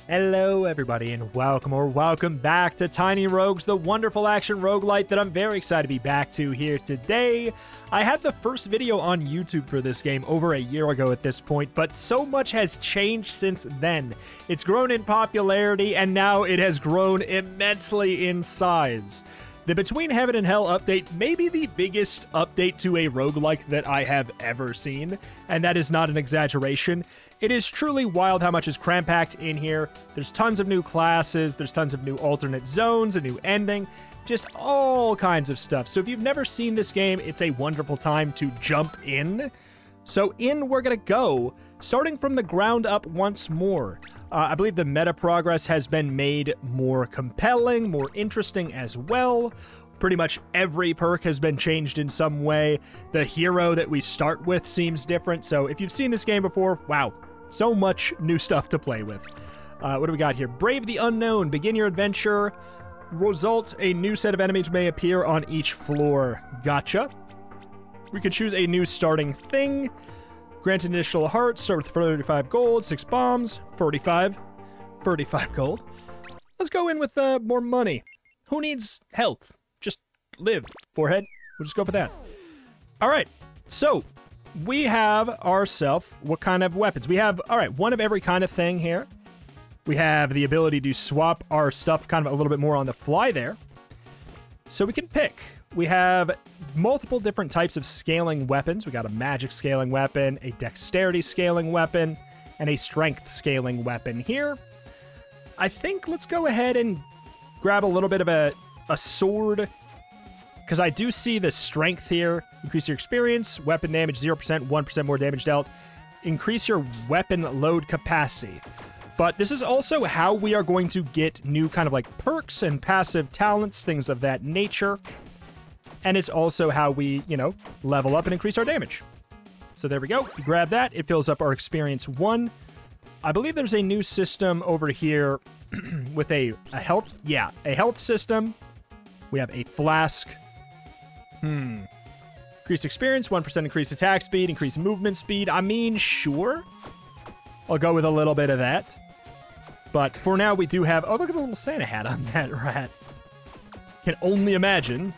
Hello everybody and welcome back to Tiny Rogues, the wonderful action roguelite that I'm very excited to be back to here today. I had the first video on YouTube for this game over a year ago at this point, but so much has changed since then. It's grown in popularity and now it has grown immensely in size. The Between Heaven and Hell update may be the biggest update to a roguelike that I have ever seen, and that is not an exaggeration. It is truly wild how much is cram-packed in here. There's tons of new classes, there's tons of new alternate zones, a new ending, just all kinds of stuff. So if you've never seen this game, it's a wonderful time to jump in. So in we're gonna go, starting from the ground up once more. I believe the meta progress has been made more compelling, more interesting as well. Pretty much every perk has been changed in some way. The hero that we start with seems different. So if you've seen this game before, wow, so much new stuff to play with. What do we got here? Brave the unknown. Begin your adventure. Result, a new set of enemies may appear on each floor. Gotcha. We could choose a new starting thing. Grant initial hearts. Start with 35 gold, 6 bombs, 35 gold. Let's go in with more money. Who needs health? Just live, forehead. We'll just go for that. All right, so we have ourselves, what kind of weapons? We have, all right, one of every kind of thing here. We have the ability to swap our stuff kind of a little bit more on the fly there. So we can pick. We have multiple different types of scaling weapons. We got a magic scaling weapon, a dexterity scaling weapon, and a strength scaling weapon here. I think let's go ahead and grab a little bit of a sword, because I do see the strength here. Increase your experience, weapon damage 0%, 1% more damage dealt. Increase your weapon load capacity. But this is also how we are going to get new kind of like perks and passive talents, things of that nature. And it's also how we, you know, level up and increase our damage. So there we go. We grab that. It fills up our experience 1. I believe there's a new system over here with a health. Yeah, a health system. We have a flask. Increased experience, 1% increased attack speed, increased movement speed. I mean, sure. I'll go with a little bit of that. But for now, we do have... Oh, look at the little Santa hat on that rat. Can only imagine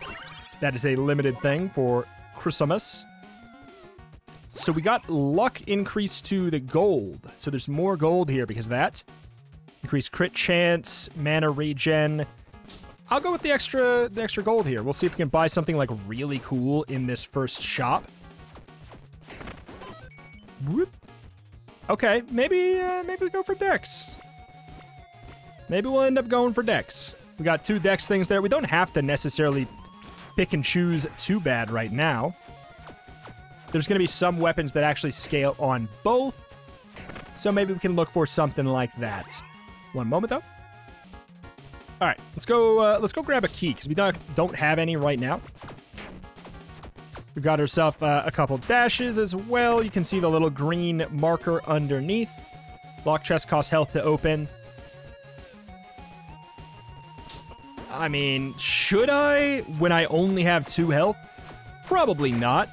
that is a limited thing for Christmas. So we got luck increase to the gold. So there's more gold here because of that. Increased crit chance, mana regen. I'll go with the extra gold here. We'll see if we can buy something like really cool in this first shop. Whoop. Okay, maybe we go for Dex. Maybe we'll end up going for Dex. We got 2 Dex things there. We don't have to necessarily pick and choose too bad right now. There's going to be some weapons that actually scale on both. So maybe we can look for something like that. One moment, though. All right, let's go grab a key, because we don't have any right now. We got ourselves a couple dashes as well. You can see the little green marker underneath. Lock chest costs health to open. I mean, should I when I only have 2 health? Probably not.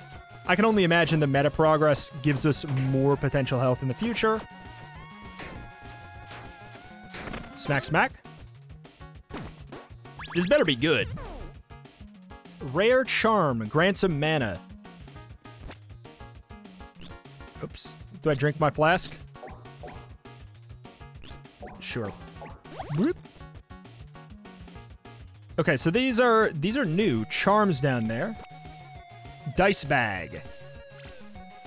I can only imagine the meta progress gives us more potential health in the future. Smack, smack. This better be good. Rare Charm grants some mana. Oops. Do I drink my flask? Sure. Whoop. Okay, so these are new charms down there. Dice bag.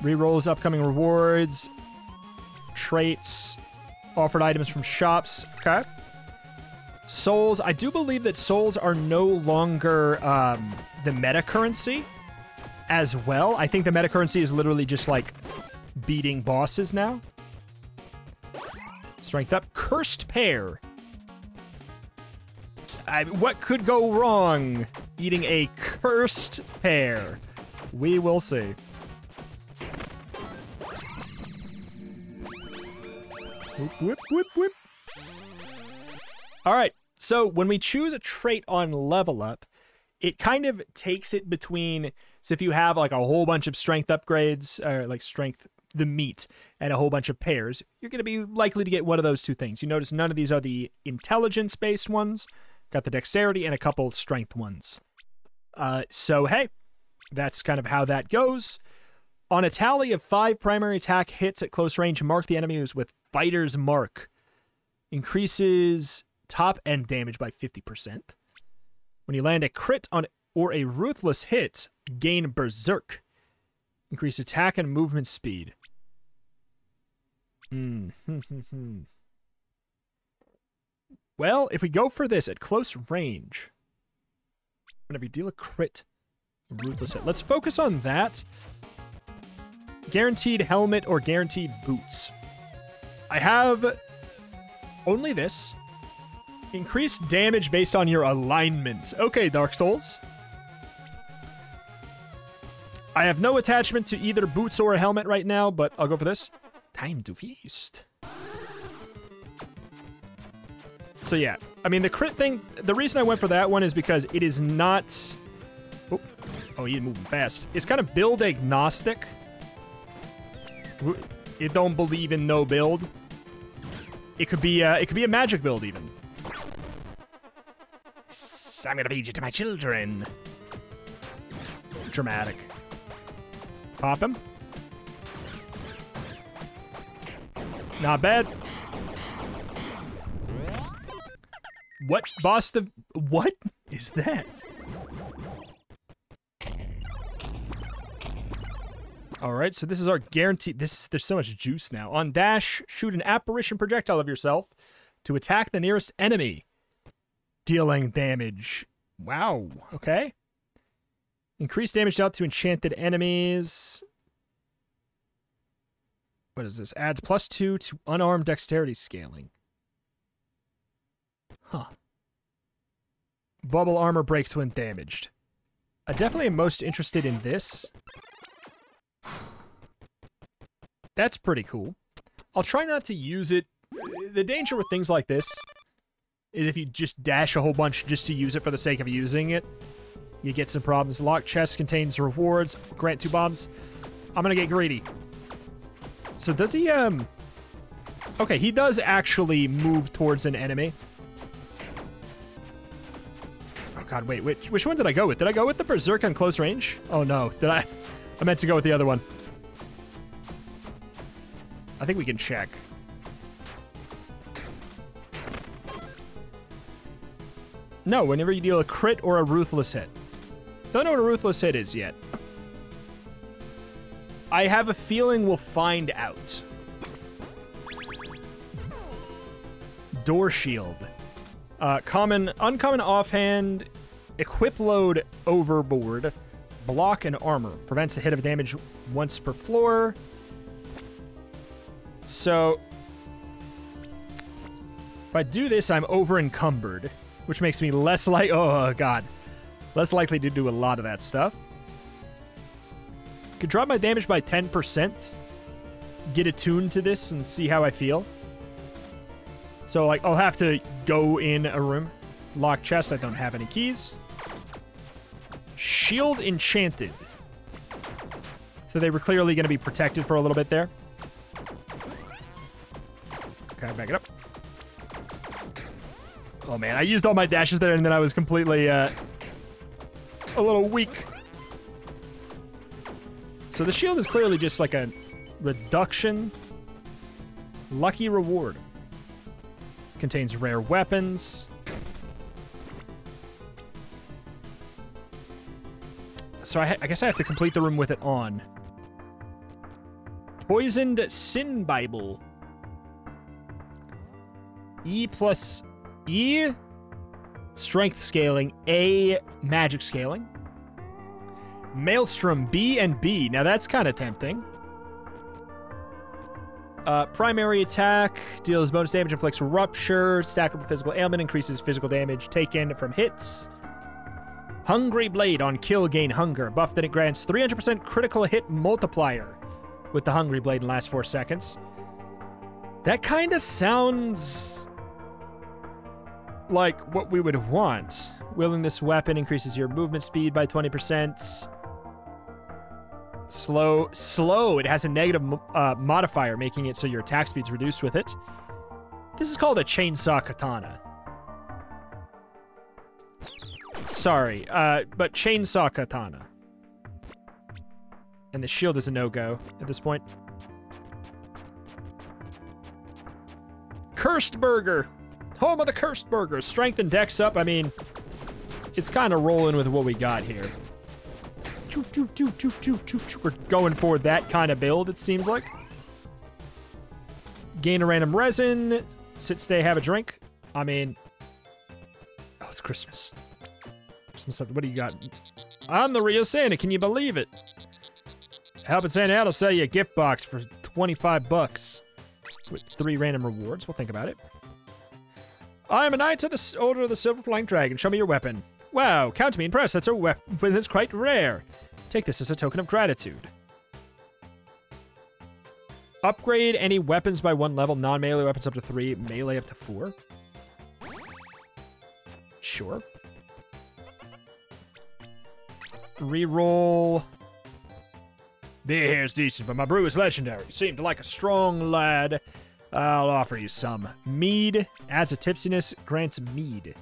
Rerolls upcoming rewards. Traits. Offered items from shops. Okay. Souls. I do believe that souls are no longer the meta currency as well. I think the meta currency is literally just like beating bosses now. Strength up. Cursed pear. What could go wrong eating a cursed pear? We will see. Whoop, whoop, whoop, whoop. All right, so when we choose a trait on level up, it kind of takes it between, so if you have like a whole bunch of strength upgrades, or like strength the meat and a whole bunch of pairs, you're going to be likely to get one of those two things. You notice none of these are the intelligence-based ones. Got the dexterity and a couple strength ones. So, hey, that's kind of how that goes. On a tally of 5 primary attack hits at close range, mark the enemies with Fighter's Mark. Increases top end damage by 50%. When you land a crit on or a ruthless hit, gain Berserk. Increase attack and movement speed. Well, if we go for this at close range, whenever you deal a crit, ruthless hit. Let's focus on that. Guaranteed helmet or guaranteed boots. I have only this. Increased damage based on your alignment. Okay, Dark Souls. I have no attachment to either boots or a helmet right now, but I'll go for this. Time to feast. So yeah, I mean, the crit thing, the reason I went for that one is because it is not... Oh, he's moving fast. It's kind of build agnostic. It don't believe in no build. It could be a magic build even. So I'm gonna feed you to my children. Dramatic. Pop him. Not bad. What boss the... What is that? Alright, so this is our guaranteed... There's so much juice now. On dash, shoot an apparition projectile of yourself to attack the nearest enemy. Dealing damage. Wow, okay. Increase damage dealt to enchanted enemies. What is this? Adds +2 to unarmed dexterity scaling. Huh. Bubble armor breaks when damaged. I definitely am most interested in this. That's pretty cool. I'll try not to use it. The danger with things like this is if you just dash a whole bunch just to use it for the sake of using it, you get some problems. Locked chest contains rewards. Grant 2 bombs. I'm gonna get greedy. So does he, Okay, he does actually move towards an enemy. Oh god, wait, which one did I go with? Did I go with the Berserk on close range? Oh no, did I? I meant to go with the other one. I think we can check. No, whenever you deal a crit or a ruthless hit. Don't know what a ruthless hit is yet. I have a feeling we'll find out. Door shield. Uncommon offhand. Equip load overboard. Block and armor. Prevents the hit of damage once per floor. So, if I do this, I'm over encumbered, which makes me less like, oh god, less likely to do a lot of that stuff. Could drop my damage by 10%, get attuned to this and see how I feel. So, like, I'll have to go in a room. Lock chest, I don't have any keys. Shield enchanted. So they were clearly going to be protected for a little bit there. Okay, back it up. Oh man, I used all my dashes there and then I was completely, a little weak. So the shield is clearly just like a reduction. Lucky reward. Contains rare weapons. So I guess I have to complete the room with it on. Poisoned Sin Bible. E plus E, strength scaling, A, magic scaling. Maelstrom, B and B. Now that's kind of tempting. Primary attack, deals bonus damage, inflicts rupture, stackable physical ailment, increases physical damage taken from hits. Hungry Blade on kill, gain hunger. Buff that it grants 300% critical hit multiplier with the Hungry Blade in the last 4 seconds. That kind of sounds like what we would want. Wielding this weapon increases your movement speed by 20%. Slow. Slow. It has a negative modifier, making it so your attack speed's reduced with it. This is called a chainsaw katana. Sorry, but chainsaw katana. And the shield is a no-go at this point. Cursed Burger. Home of the Cursed Burger. Strength and dex up. I mean, it's kind of rolling with what we got here. We're going for that kind of build, it seems like. Gain a random resin. Sit, stay, have a drink. I mean... Oh, it's Christmas. Christmas, what do you got? I'm the real Santa. Can you believe it? Helping Santa out will sell you a gift box for 25 bucks. With 3 random rewards. We'll think about it. I am a knight to the Order of the Silver Flying Dragon. Show me your weapon. Wow, count me impressed. That's a weapon that's quite rare. Take this as a token of gratitude. Upgrade any weapons by 1 level. Non-melee weapons up to 3. Melee up to 4. Sure. Reroll. Beer here's decent, but my brew is legendary. Seemed like a strong lad. I'll offer you some. Mead. Adds a tipsiness. Grants mead.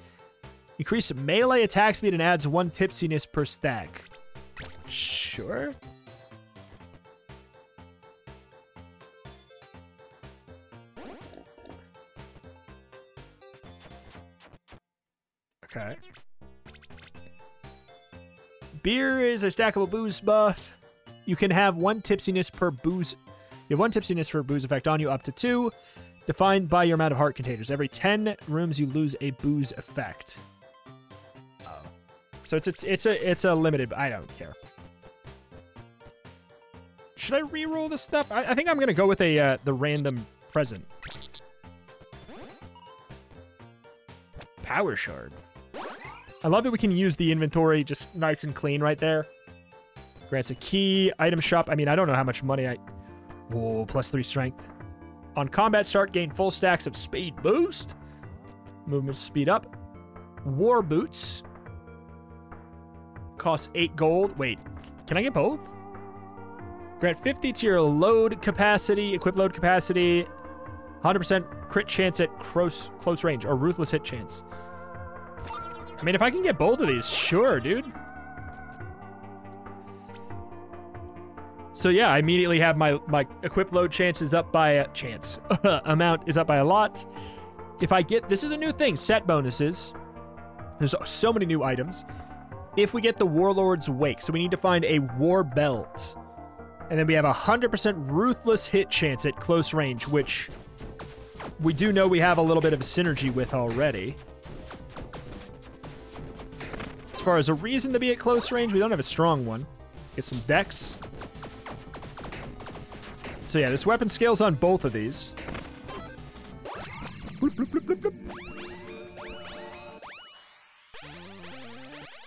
Increase melee attack speed and adds 1 tipsiness per stack. Sure. Okay. Beer is a stackable booze buff. You can have 1 tipsiness per booze. You have 1 tipsiness for booze effect on you, up to 2. Defined by your amount of heart containers. Every 10 rooms, you lose a booze effect. Oh. So it's a limited. I don't care. Should I re-roll this stuff? I think I'm gonna go with a the random present. Power shard. I love that we can use the inventory just nice and clean right there. Grants a key, item shop. I mean, I don't know how much money I... Whoa, +3 strength. On combat start, gain full stacks of speed boost. Movement speed up. War boots. Costs 8 gold. Wait, can I get both? Grant 50 to your load capacity, equip load capacity. 100% crit chance at close range, or ruthless hit chance. I mean, if I can get both of these, sure, dude. So yeah, I immediately have my equip load chances up by a chance. Amount is up by a lot. If I get, this is a new thing, set bonuses. There's so many new items. If we get the Warlord's Wake, so we need to find a War Belt. And then we have a 100% ruthless hit chance at close range, which we do know we have a little bit of a synergy with already. As far as a reason to be at close range, we don't have a strong one. Get some dex. So yeah, this weapon scales on both of these. Bloop, bloop, bloop, bloop, bloop.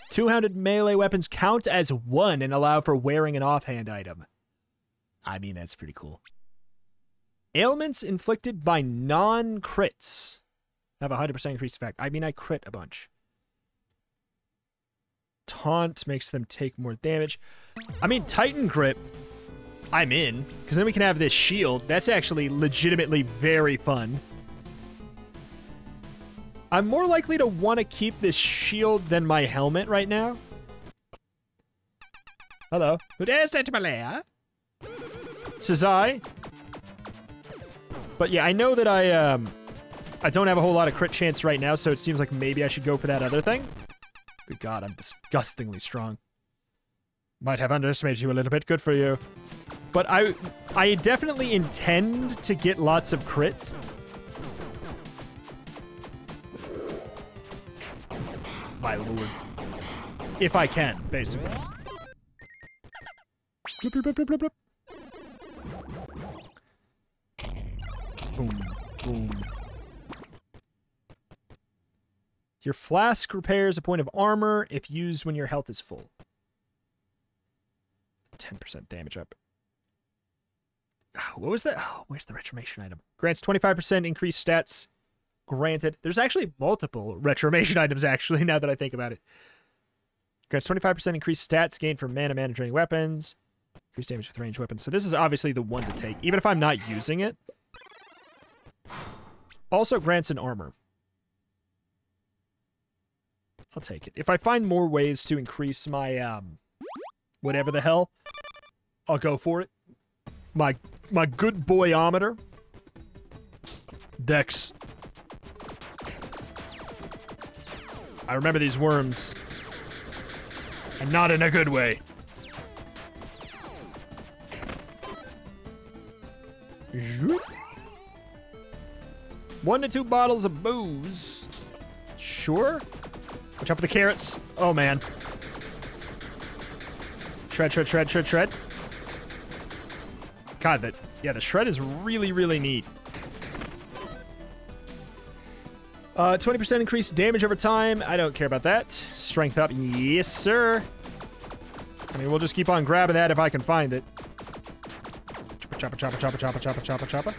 200 melee weapons count as 1 and allow for wearing an offhand item. I mean, that's pretty cool. Ailments inflicted by non-crits have a 100% increased effect. I mean, I crit a bunch. Taunt makes them take more damage. I mean, Titan Grip, I'm in, because then we can have this shield. That's actually legitimately very fun. I'm more likely to want to keep this shield than my helmet right now. Hello. Who dares enter my lair? Says I. But yeah, I know that I don't have a whole lot of crit chance right now, so it seems like maybe I should go for that other thing. Good God, I'm disgustingly strong. Might have underestimated you a little bit. Good for you. But I definitely intend to get lots of crits. My lord. If I can, basically. Bloop, bloop, bloop, bloop, bloop. Boom, boom. Your flask repairs a point of armor if used when your health is full. 10% damage up. Oh, what was that? Oh, where's the retribution item? Grants 25% increased stats. Granted. There's actually multiple retribution items, actually, now that I think about it. Grants 25% increased stats gained from mana draining weapons. Increased damage with ranged weapons. So this is obviously the one to take, even if I'm not using it. Also grants an armor. I'll take it. If I find more ways to increase my, whatever the hell, I'll go for it. My good boyometer. Dex. I remember these worms. And not in a good way. 1 to 2 bottles of booze. Sure. Watch out for the carrots. Oh, man. Shred, shred, shred, shred, shred. God, yeah, the shred is really, really neat. 20% increased damage over time. I don't care about that. Strength up. Yes, sir. I mean, we'll just keep on grabbing that if I can find it. Choppa, choppa, choppa, choppa, choppa, choppa, choppa.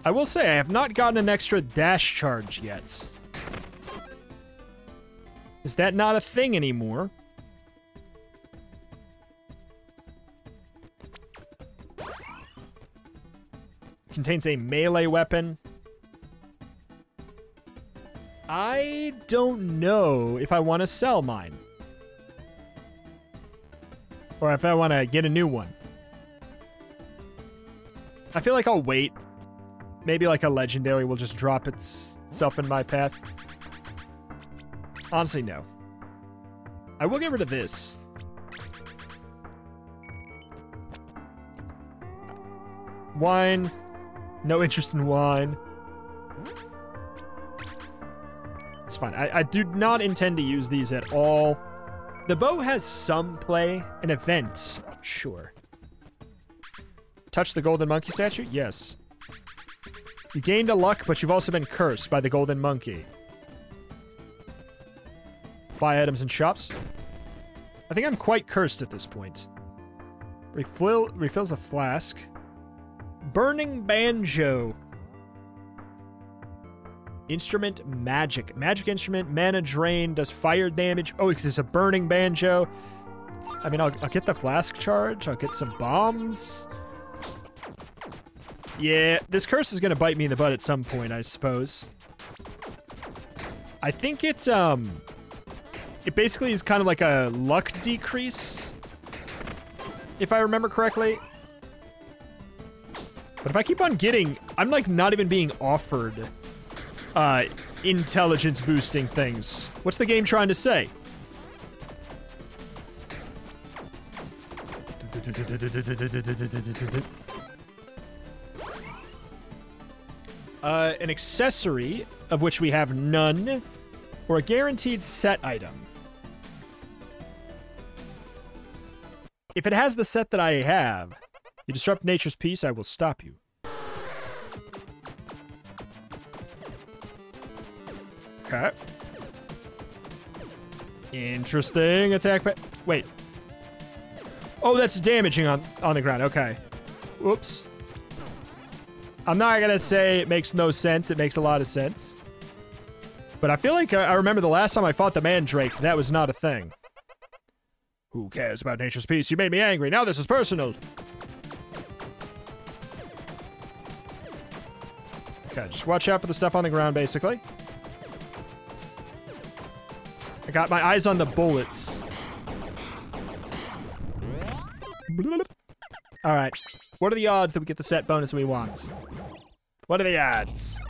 I will say, I have not gotten an extra dash charge yet. Is that not a thing anymore? Contains a melee weapon. I don't know if I want to sell mine. Or if I want to get a new one. I feel like I'll wait. Maybe like a legendary will just drop itself in my path. Honestly, no. I will get rid of this. Wine. No interest in wine. It's fine. I do not intend to use these at all. The bow has some play. An event. Sure. Touch the golden monkey statue? Yes. You gained a luck, but you've also been cursed by the golden monkey. Buy items in shops. I think I'm quite cursed at this point. Refills a flask. Burning banjo. Instrument magic. Magic instrument, mana drain, does fire damage. Oh, because it's a burning banjo. I mean, I'll get the flask charge. I'll get some bombs. Yeah, this curse is going to bite me in the butt at some point, I suppose. I think it's, it basically is kind of like a luck decrease, if I remember correctly. But if I keep on getting, I'm like not even being offered intelligence boosting things. What's the game trying to say? An accessory, of which we have none, or a guaranteed set item. If it has the set that I have, you disrupt nature's peace, I will stop you. Okay. Interesting. Attack. Wait. Oh, that's damaging on the ground. Okay. Whoops. I'm not going to say it makes no sense. It makes a lot of sense. But I feel like I remember the last time I fought the Mandrake, that was not a thing. Who cares about nature's peace? You made me angry. Now this is personal. Okay, just watch out for the stuff on the ground, basically. I got my eyes on the bullets. Alright. What are the odds that we get the set bonus we want? What are the odds?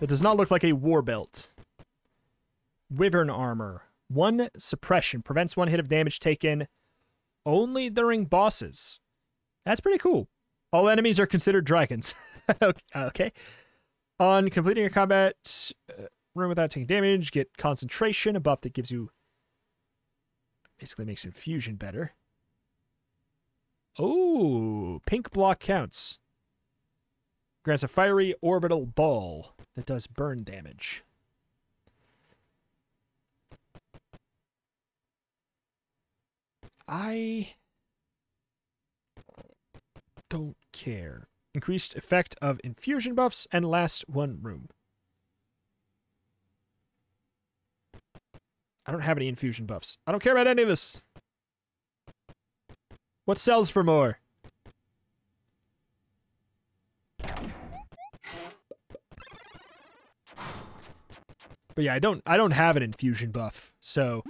That does not look like a war belt. Wyvern armor. 1 suppression. Prevents 1 hit of damage taken only during bosses. That's pretty cool. All enemies are considered dragons. Okay. On completing your combat room without taking damage, get concentration, a buff that gives you... basically makes infusion better. Oh, pink block counts. Grants a fiery orbital ball that does burn damage. I don't care. Increased effect of infusion buffs and last 1 room. I don't have any infusion buffs. I don't care about any of this. What sells for more? But yeah, I don't have an infusion buff, so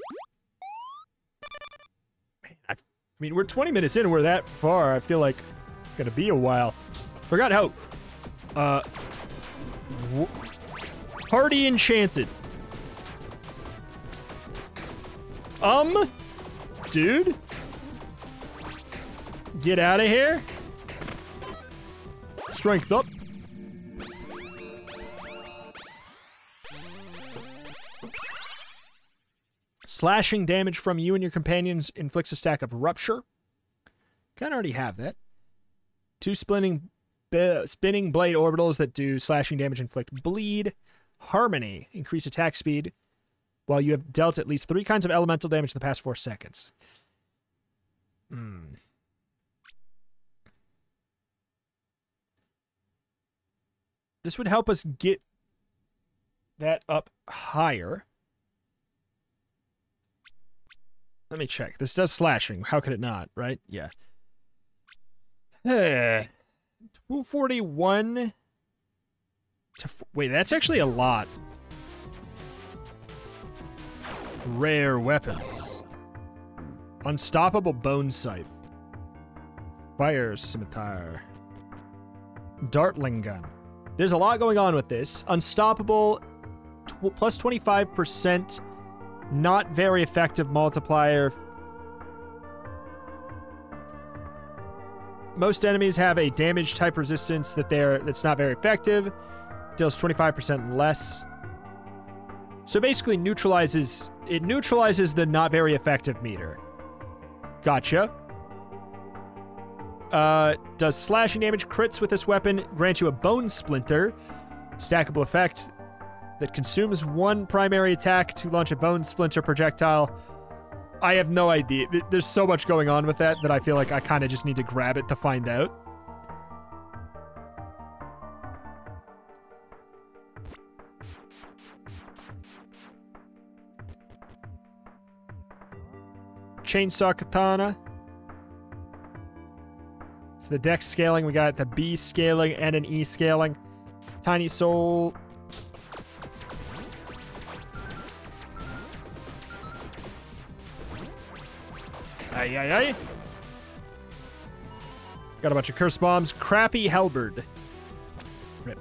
man, I mean, we're 20 minutes in and we're that far. I feel like it's gonna be a while. Forgot how Hardy Enchanted. Dude? Get out of here. Strength up. Slashing damage from you and your companions inflicts a stack of Rupture. Kinda already have that. 2 spinning blade orbitals that do slashing damage inflict bleed. Harmony, increase attack speed while you have dealt at least 3 kinds of elemental damage in the past 4 seconds. This would help us get that up higher. Let me check. This does slashing. How could it not, right? Yeah. 241 to... Wait, that's actually a lot. Rare weapons. Unstoppable Bone Scythe. Fire Scimitar. Dartling Gun. There's a lot going on with this. Unstoppable, plus 25%. Not very effective multiplier. Most enemies have a damage type resistance that's not very effective. Deals 25% less. So basically neutralizes the not very effective meter. Gotcha. Does slashing damage. Crits with this weapon grant you a bone splinter. Stackable effect that consumes 1 primary attack to launch a bone splinter projectile. I have no idea. There's so much going on with that I feel like I kind of just need to grab it to find out. Chainsaw Katana. So the dex scaling, we got the B scaling and an E scaling. Tiny Soul. Ay, ay, ay. Got a bunch of curse bombs. Crappy Halberd. Rip.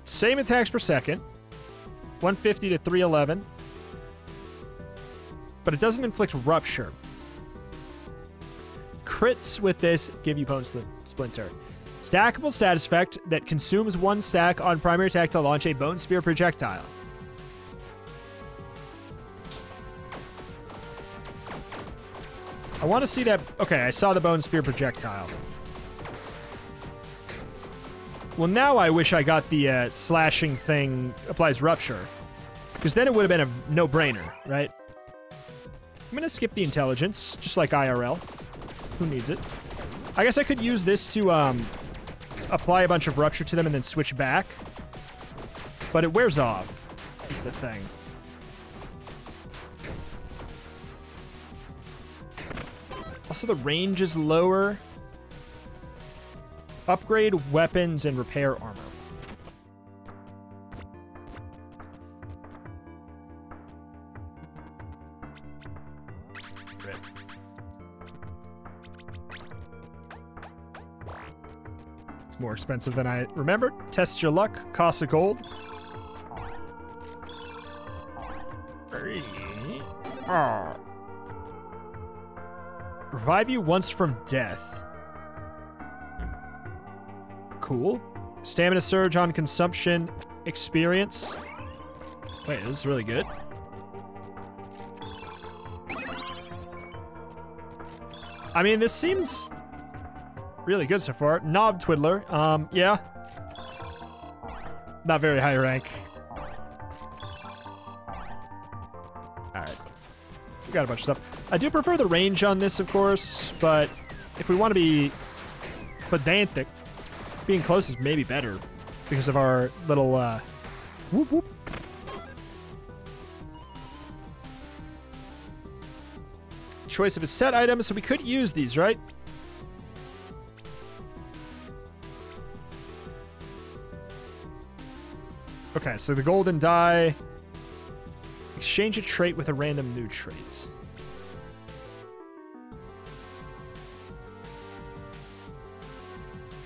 Same attacks per second. 150 to 311. But it doesn't inflict Rupture. Crits with this give you Bone Splinter. Stackable status effect that consumes 1 stack on primary attack to launch a Bone Spear projectile. I want to see that... Okay, I saw the Bone Spear projectile. Well, now I wish I got the slashing thing applies Rupture. Because then it would have been a no-brainer, right? I'm going to skip the intelligence, just like IRL. Who needs it? I guess I could use this to apply a bunch of Rupture to them and then switch back. But it wears off, is the thing. Also, the range is lower. Upgrade weapons and repair armor. Rip. It's more expensive than I remembered. Test your luck. Costs a gold. Oh. Revive you once from death. Cool. Stamina surge on consumption. Experience. Wait, this is really good. I mean, this seems really good so far. Knob Twiddler. Yeah. Not very high rank. Alright. We got a bunch of stuff. I do prefer the range on this, of course, but if we want to be pedantic, being close is maybe better because of our little, whoop whoop. choice of a set item, so we could use these, right? Okay, so the golden die. Exchange a trait with a random new trait.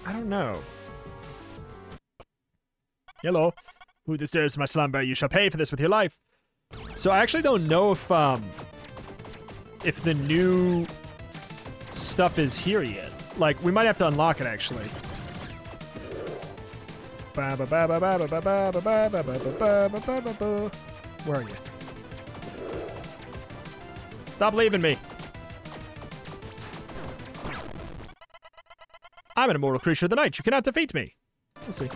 I don't know. Hello. Who disturbs my slumber? You shall pay for this with your life. So I actually don't know if the new stuff is here yet. Like, we might have to unlock it, actually. Where are you? Stop leaving me. I'm an immortal creature of the night. You cannot defeat me. We'll see.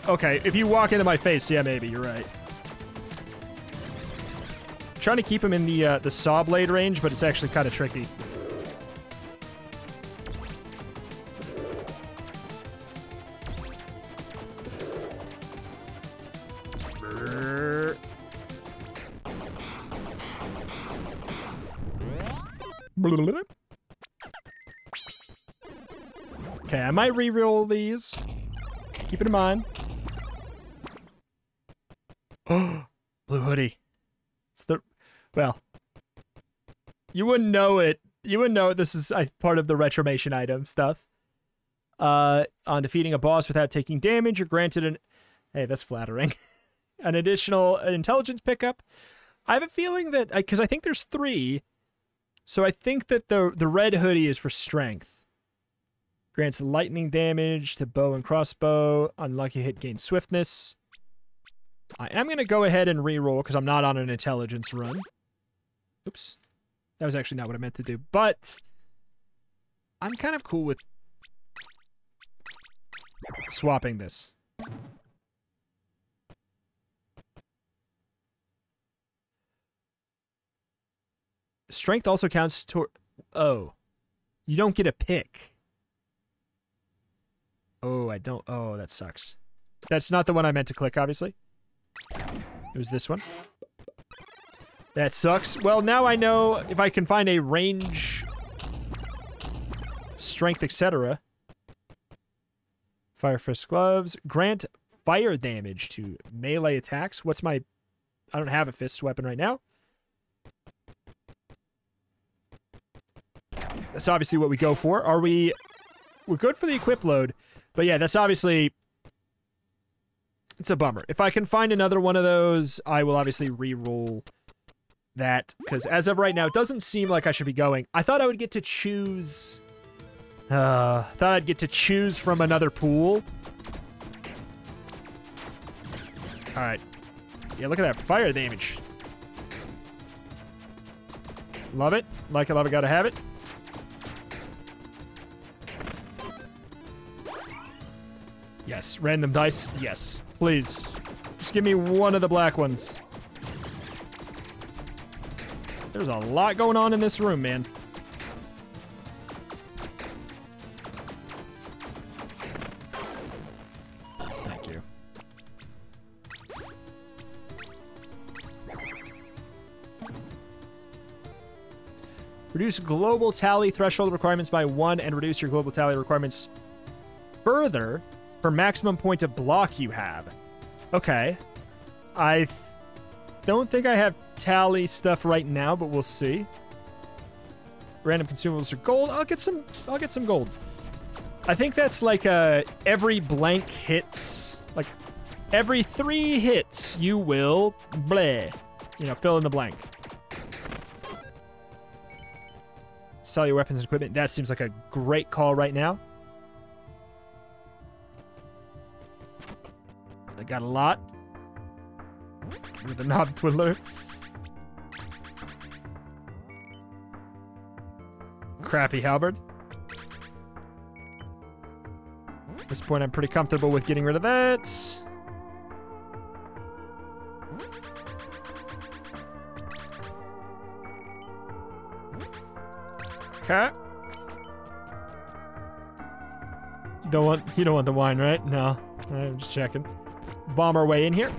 Okay, if you walk into my face, yeah, maybe. You're right. Trying to keep him in the saw blade range, but it's actually kind of tricky. Okay, I might re-roll these. Keep it in mind. Oh, blue hoodie. It's the... Well, you wouldn't know it. You wouldn't know it. This is part of the retromation item stuff. On defeating a boss without taking damage, you're granted an... Hey, that's flattering. An additional intelligence pickup. I have a feeling that... Because I think there's 3. So I think that the red hoodie is for strength. Grants lightning damage to bow and crossbow. Unlucky hit gains swiftness. I am going to go ahead and re-roll because I'm not on an intelligence run. Oops. That was actually not what I meant to do. But I'm kind of cool with swapping this. Strength also counts toward... Oh. You don't get a pick. Oh, I don't... Oh, that sucks. That's not the one I meant to click, obviously. It was this one. That sucks. Well, now I know if I can find a range... Strength, etc. Fire Fist Gloves. Grant fire damage to melee attacks. What's my... I don't have a fist weapon right now. That's obviously what we go for. Are we... We're good for the equip load. But yeah, that's obviously... It's a bummer. If I can find another one of those, I will obviously re-roll that. Because as of right now, it doesn't seem like I should be going. I thought I would get to choose... thought I'd get to choose from another pool. Alright. Yeah, look at that fire damage. Love it. Like it, love it, gotta have it. Yes, random dice. Yes, please. Just give me one of the black ones. There's a lot going on in this room, man. Thank you. Reduce global tally threshold requirements by 1 and reduce your global tally requirements further for maximum point of block you have. Okay. I don't think I have tally stuff right now, but we'll see. Random consumables are gold. I'll get some gold. I think that's like every blank hits, like every 3 hits you will bleh. You know, fill in the blank. Sell your weapons and equipment. That seems like a great call right now. I got a lot. With the knob twiddler. Crappy halberd. At this point, I'm pretty comfortable with getting rid of that. Okay. You don't want the wine, right? No. I'm just checking. Bomb our way in here.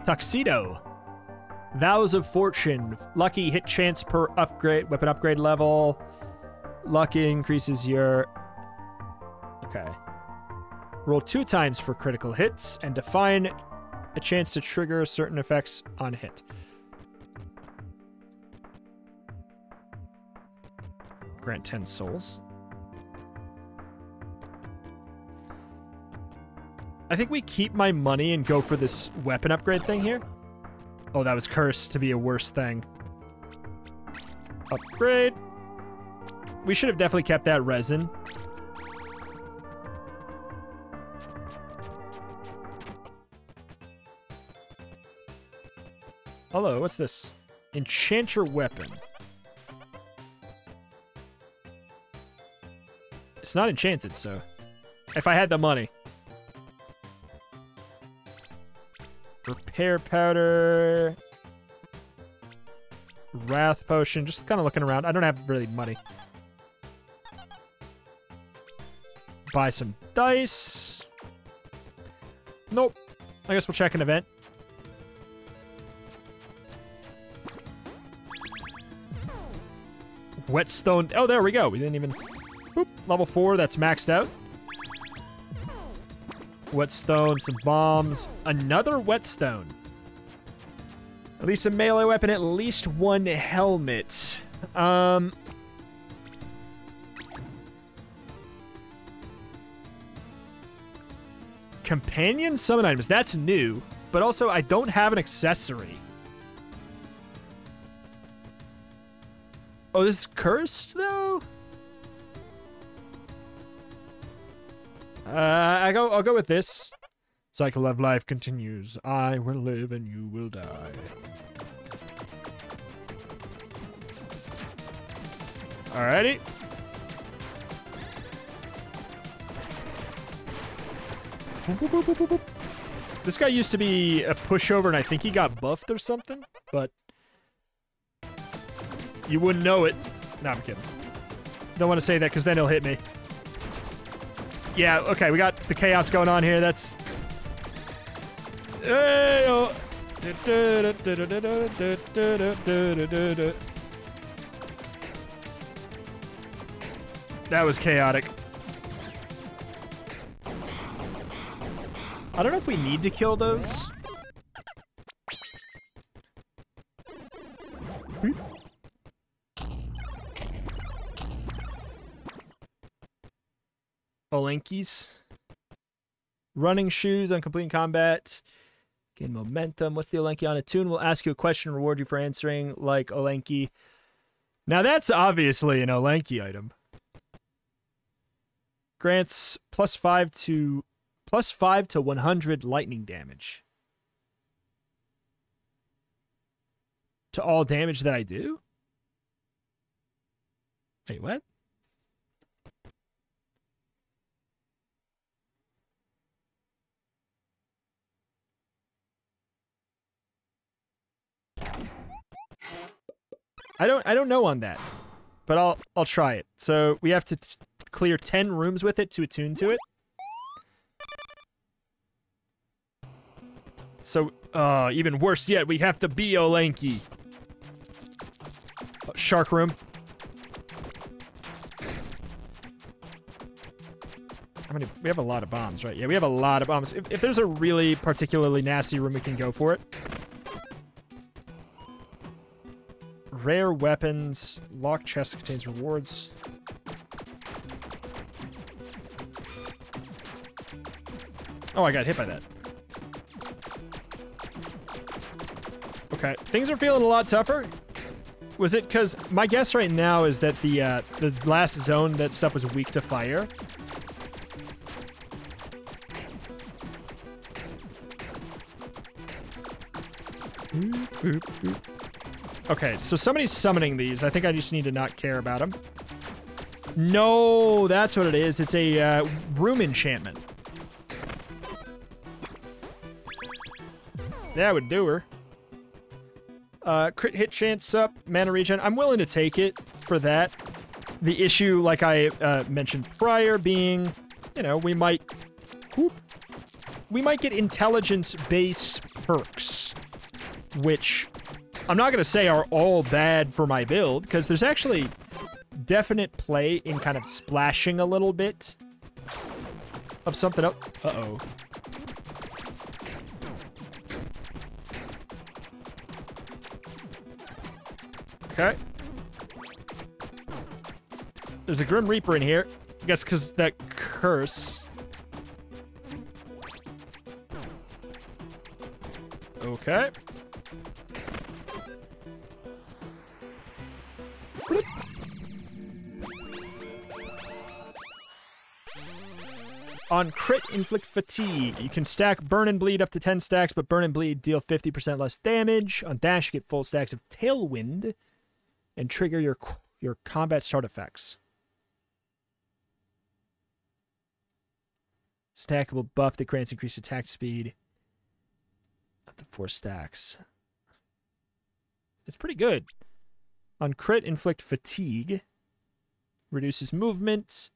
Tuxedo. Vows of Fortune. Lucky hit chance per upgrade, weapon upgrade level. Lucky increases your... Okay. Roll 2 times for critical hits and define a chance to trigger certain effects on hit. Grant 10 souls. I think we keep my money and go for this weapon upgrade thing here. Oh, that was cursed to be a worse thing. Upgrade. We should have definitely kept that resin. Hello, what's this? Enchant your weapon. It's not enchanted, so... If I had the money. Repair powder. Wrath potion. Just kind of looking around. I don't have really money. Buy some dice. Nope. I guess we'll check an event. Whetstone. Oh, there we go. We didn't even... Boop. Level 4. That's maxed out. Whetstone, some bombs, another whetstone. At least a melee weapon, at least 1 helmet. Companion summon items, that's new. But also, I don't have an accessory. Oh, this is cursed, though? I'll go with this. Cycle of life continues. I will live and you will die. Alrighty. This guy used to be a pushover and I think he got buffed or something, but you wouldn't know it. No, I'm kidding. Don't want to say that because then he'll hit me. Yeah, okay, we got the chaos going on here. That's... That was chaotic. I don't know if we need to kill those. Olenkies. Running shoes on completing combat. Gain momentum. What's the Olenki on? Attune will ask you a question, reward you for answering, like Olenki. Now that's obviously an Olenki item. Grants +5 to 100 lightning damage. To all damage that I do? Wait, what? I don't know on that, but I'll try it. So we have to clear 10 rooms with it to attune to it. So even worse yet, we have to be Olenki. Shark room. How many? We have a lot of bombs, right? Yeah, we have a lot of bombs. If there's a really particularly nasty room, we can go for it. Rare weapons. Locked chest contains rewards. Oh, I got hit by that. Okay, things are feeling a lot tougher. Was it because my guess right now is that the last zone, that stuff was weak to fire. Okay, so somebody's summoning these. I think I just need to not care about them. No, that's what it is. It's a room enchantment. That would do her. Crit hit chance up, mana regen. I'm willing to take it for that. The issue, like I mentioned prior, being, you know, we might get intelligence-based perks, which I'm not going to say are all bad for my build, because there's actually definite play in kind of splashing a little bit of something up. Uh-oh. Okay. There's a Grim Reaper in here. I guess because that curse. Okay. On crit, inflict fatigue. You can stack burn and bleed up to 10 stacks, but burn and bleed deal 50% less damage. On dash, you get full stacks of tailwind and trigger your combat start effects. Stackable buff that grants increased attack speed up to 4 stacks. It's pretty good. On crit, inflict fatigue. Reduces movement.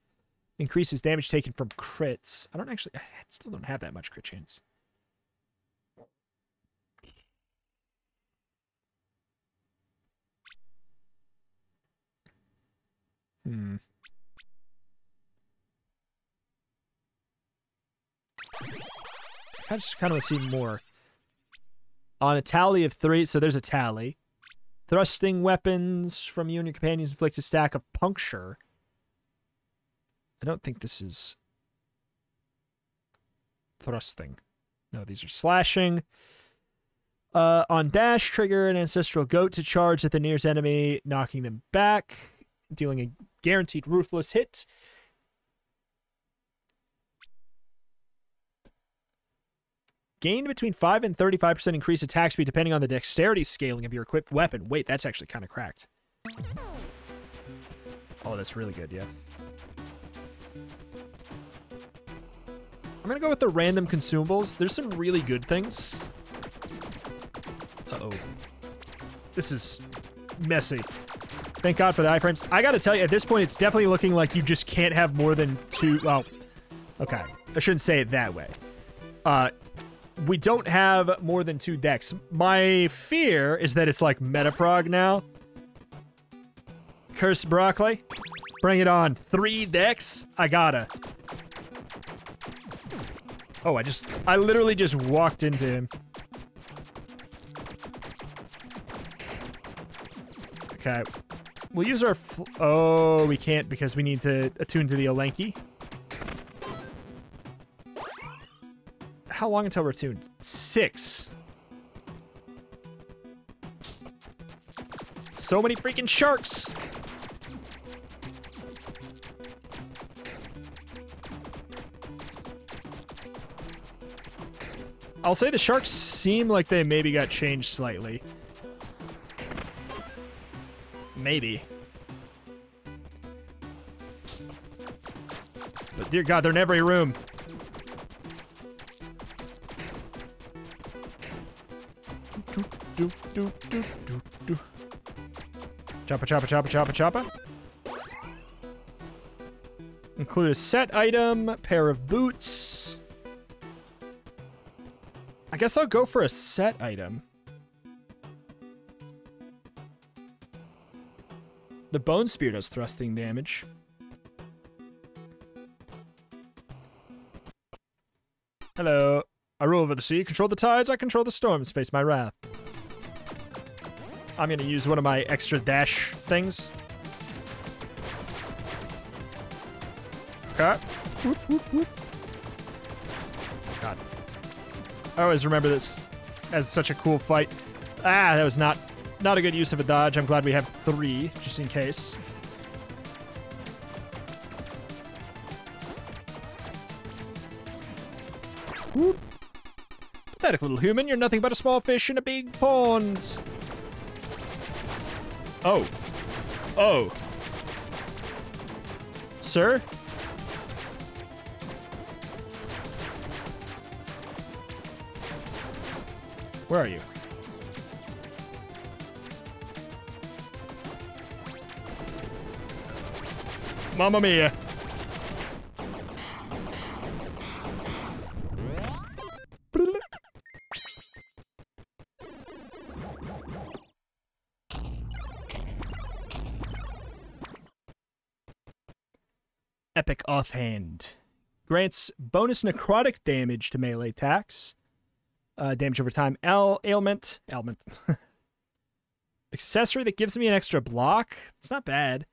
Increases damage taken from crits. I still don't have that much crit chance. I just kind of want to see more. On a tally of 3, so there's a tally. Thrusting weapons from you and your companions inflict a stack of puncture. I don't think this is thrusting. No, these are slashing. On dash, trigger an ancestral goat to charge at the nearest enemy, knocking them back, dealing a guaranteed ruthless hit. Gain between 5 and 35% increased attack speed depending on the dexterity scaling of your equipped weapon. Wait, that's actually kind of cracked. Oh, that's really good, yeah. I'm going to go with the random consumables. There's some really good things. Uh-oh. This is messy. Thank God for the iframes. I got to tell you, at this point, it's definitely looking like you just can't have more than 2... Well, okay. I shouldn't say it that way. We don't have more than 2 decks. My fear is that it's like metaprog now. Curse Broccoli. Bring it on. 3 decks? I gotta. Oh, I literally just walked into him. Okay. We'll use our... Oh, we can't because we need to attune to the Elenki. How long until we're attuned? 6. So many freaking sharks! I'll say the sharks seem like they maybe got changed slightly. Maybe. But dear God, they're in every room. Choppa, choppa, choppa, choppa, choppa. Include a set item, pair of boots. I guess I'll go for a set item. The Bone Spear does thrusting damage. Hello. I rule over the sea, control the tides, I control the storms, face my wrath. I'm gonna use one of my extra dash things. Okay. Whoop, whoop, whoop. God. I always remember this as such a cool fight. Ah, that was not a good use of a dodge. I'm glad we have 3, just in case. Whoop. Pathetic little human, you're nothing but a small fish in a big pond. Oh. Oh. Sir? Where are you? Mamma mia. Epic Offhand. Grants bonus necrotic damage to melee attacks. Damage over time. Ailment. Accessory that gives me an extra block. It's not bad.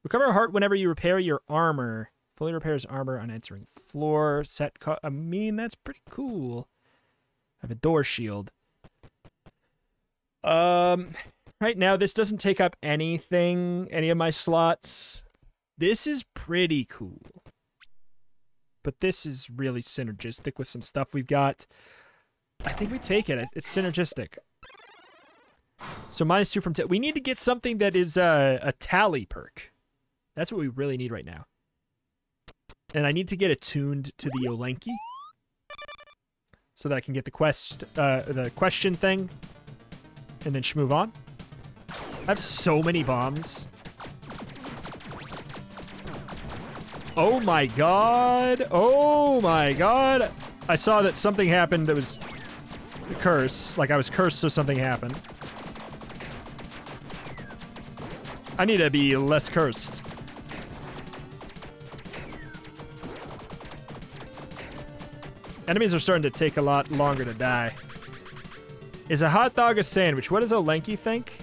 Recover a heart whenever you repair your armor. Fully repairs armor on entering floor. I mean, that's pretty cool. I have a door shield. Right now, this doesn't take up anything, any of my slots. This is pretty cool. But this is really synergistic with some stuff we've got. I think we take it. It's synergistic. So -2 from 10. We need to get something that is a tally perk. That's what we really need right now. And I need to get attuned to the Olenki so that I can get the question thing and then move on. I have so many bombs. Oh my god. Oh my god. I saw that something happened that was a curse. Like I was cursed so something happened. I need to be less cursed. Enemies are starting to take a lot longer to die. Is a hot dog a sandwich? What does Olenki think?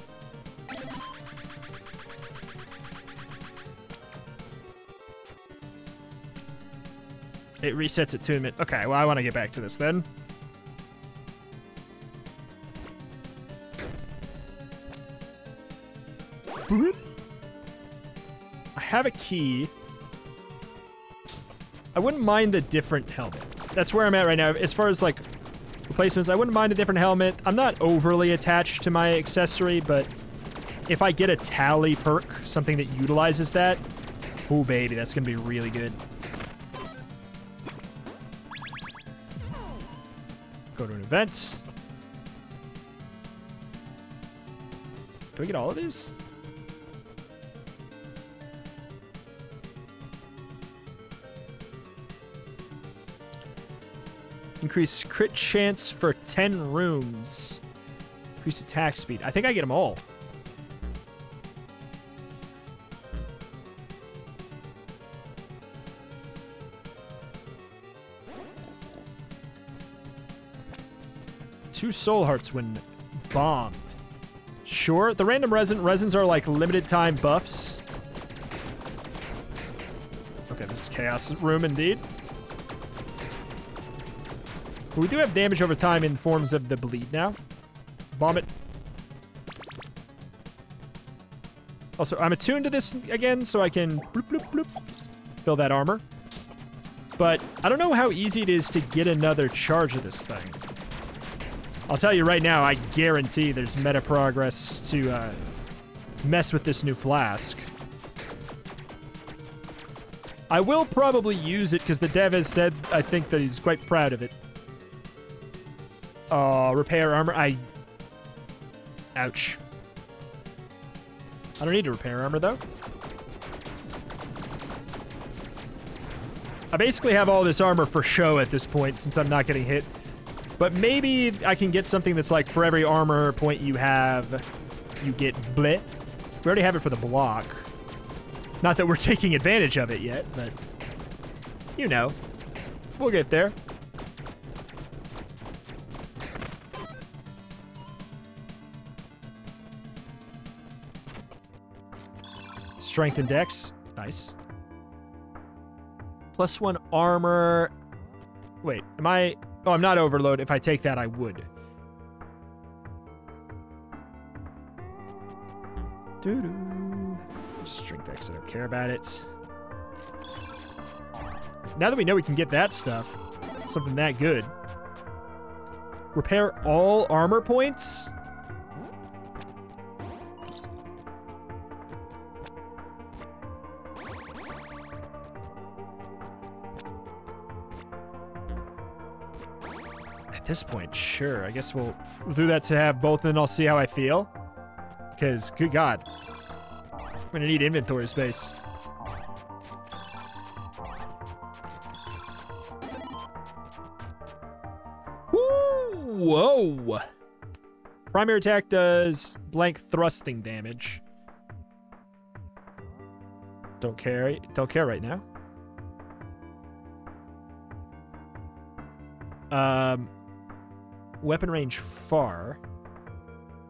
It resets attunement. Okay, well, I want to get back to this then. I have a key. I wouldn't mind the different helmet. That's where I'm at right now. As far as, like, replacements, I wouldn't mind a different helmet. I'm not overly attached to my accessory, but if I get a tally perk, something that utilizes that, oh, baby, that's going to be really good. Go to an event. Do I get all of these? Increase crit chance for 10 rooms. Increase attack speed. I think I get them all. Two soul hearts when bombed. Sure. The random resins are like limited time buffs. Okay, this is chaos room indeed. But we do have damage over time in forms of the bleed now. Bomb it. Also, I'm attuned to this again, so I can bloop, bloop, bloop, fill that armor. But I don't know how easy it is to get another charge of this thing. I'll tell you right now, I guarantee there's meta progress to mess with this new flask. I will probably use it because the dev has said, I think, that he's quite proud of it. Repair armor. Ouch. I don't need to repair armor, though. I basically have all this armor for show at this point, since I'm not getting hit. But maybe I can get something that's like, for every armor point you have, you get bleh. We already have it for the block. Not that we're taking advantage of it yet, but... you know. We'll get there. Strength and dex. Nice. +1 armor. Wait, am I... oh, I'm not overload. If I take that, I would. Doo-doo. Just strength dex. I don't care about it. Now that we know we can get that stuff, something that good. Repair all armor points? At this point, sure. I guess we'll do that to have both, and I'll see how I feel. Because, good God. I'm going to need inventory space. Whoa! Primary attack does blank thrusting damage. Don't care right now. Weapon range far.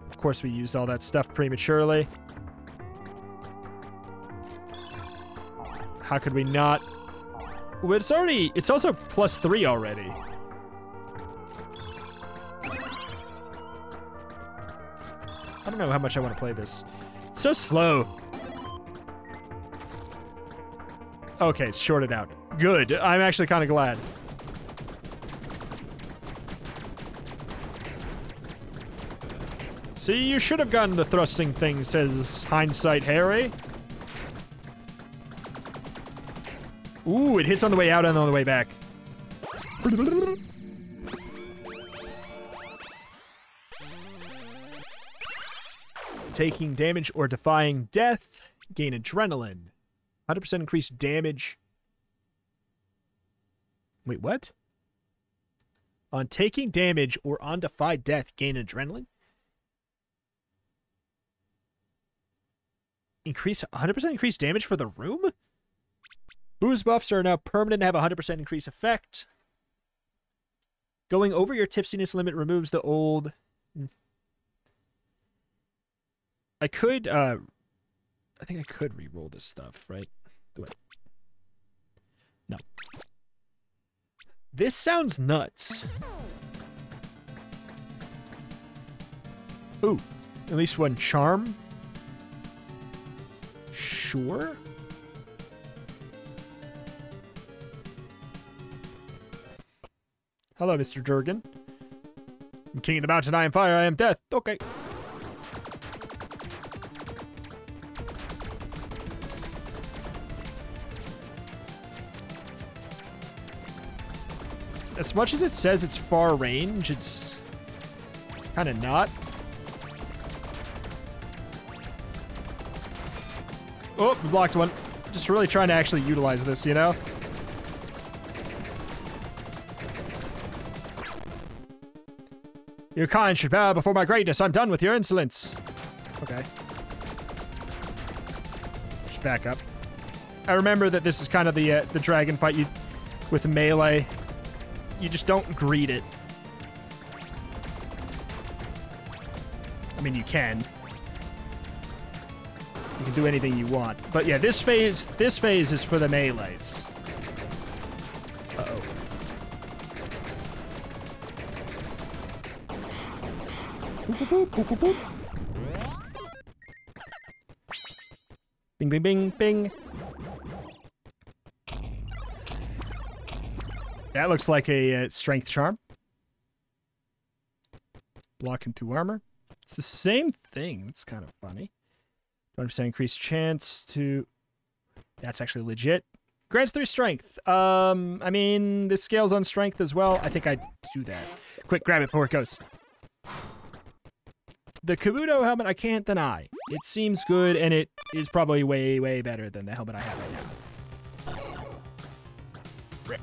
Of course, we used all that stuff prematurely. How could we not? Well, it's also +3 already. I don't know how much I want to play this. It's so slow. Okay, it's shorted out. Good. I'm actually kind of glad. See, you should have gotten the thrusting thing, says Hindsight Harry. Ooh, it hits on the way out and on the way back. Taking damage or defying death. Gain adrenaline. 100% increased damage. Wait, what? On taking damage or on defy death, gain adrenaline? Increase 100% increased damage for the room? Booze buffs are now permanent and have 100% increased effect. Going over your tipsiness limit removes the old... I could, I think I could re-roll this stuff, right? Do it. No. This sounds nuts. Ooh, at least one charm. Sure. Hello, Mr. Jurgen. I'm king of the mountain, I am fire, I am death. Okay. As much as it says it's far range, it's kind of not. Oh, we blocked one. Just really trying to actually utilize this, you know? Your kind should bow before my greatness. I'm done with your insolence. Okay. Just back up. I remember that this is kind of the dragon fight you with melee. You just don't greet it. I mean, you can. You can do anything you want. But yeah, this phase is for the melees. Uh-oh. Boop, boop, boop, boop, boop. Bing, bing, bing, bing. That looks like a strength charm. Block and 2 armor. It's the same thing. It's kind of funny. 20% increased chance to... That's actually legit. Grants 3 strength. I mean, this scales on strength as well. I think I'd do that. Quick, grab it before it goes. The Kabuto helmet, I can't deny. It seems good, and it is probably way, way better than the helmet I have right now. Rip.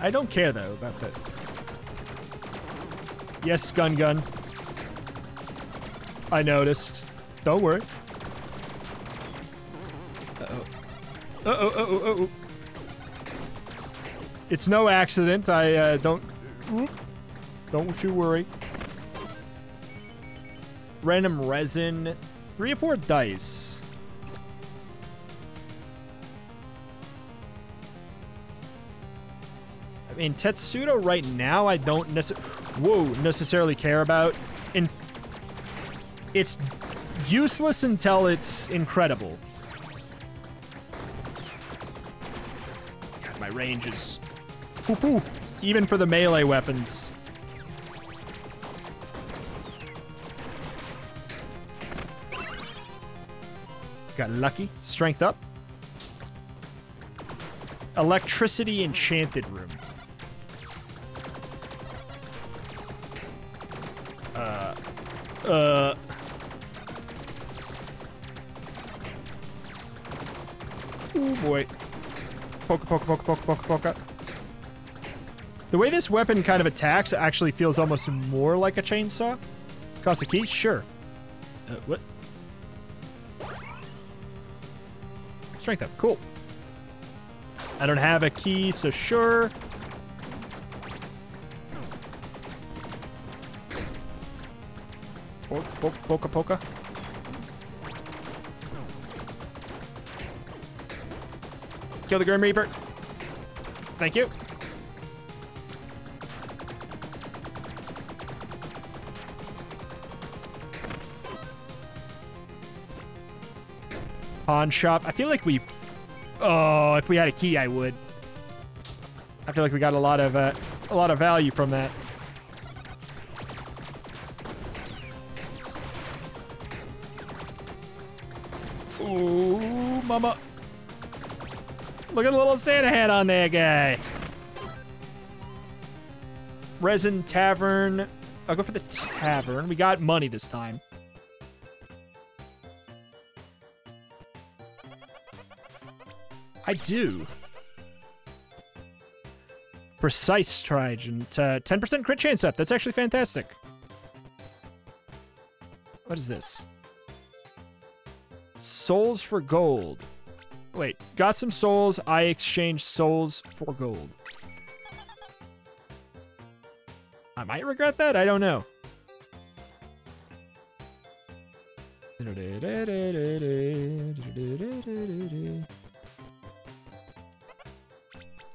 I don't care, though, about the... Yes, gun. I noticed. Don't worry. Uh-oh. Uh-oh. It's no accident. I, don't you worry. Random resin. 3 or 4 dice. I mean, Tetsudo right now, I don't necessarily care about. It's useless until it's incredible. God, my range is... Poo-poo. Even for the melee weapons. Got lucky. Strength up. Electricity enchanted room. Oh boy. Poke. The way this weapon kind of attacks actually feels almost more like a chainsaw. Cost a key? Sure. What? Strength up. Cool. I don't have a key, so sure. Poka poka. Kill the Grim Reaper. Thank you. Pawn shop. I feel like we... Oh, if we had a key, I would. I feel like we got a lot of value from that. Ooh, mama. Look at the little Santa hat on there, guy. Resin Tavern. I'll go for the Tavern. We got money this time. I do. Precise Trident. 10% crit chance up. That's actually fantastic. What is this? Souls for gold. Wait, got some souls. I exchanged souls for gold. I might regret that. I don't know.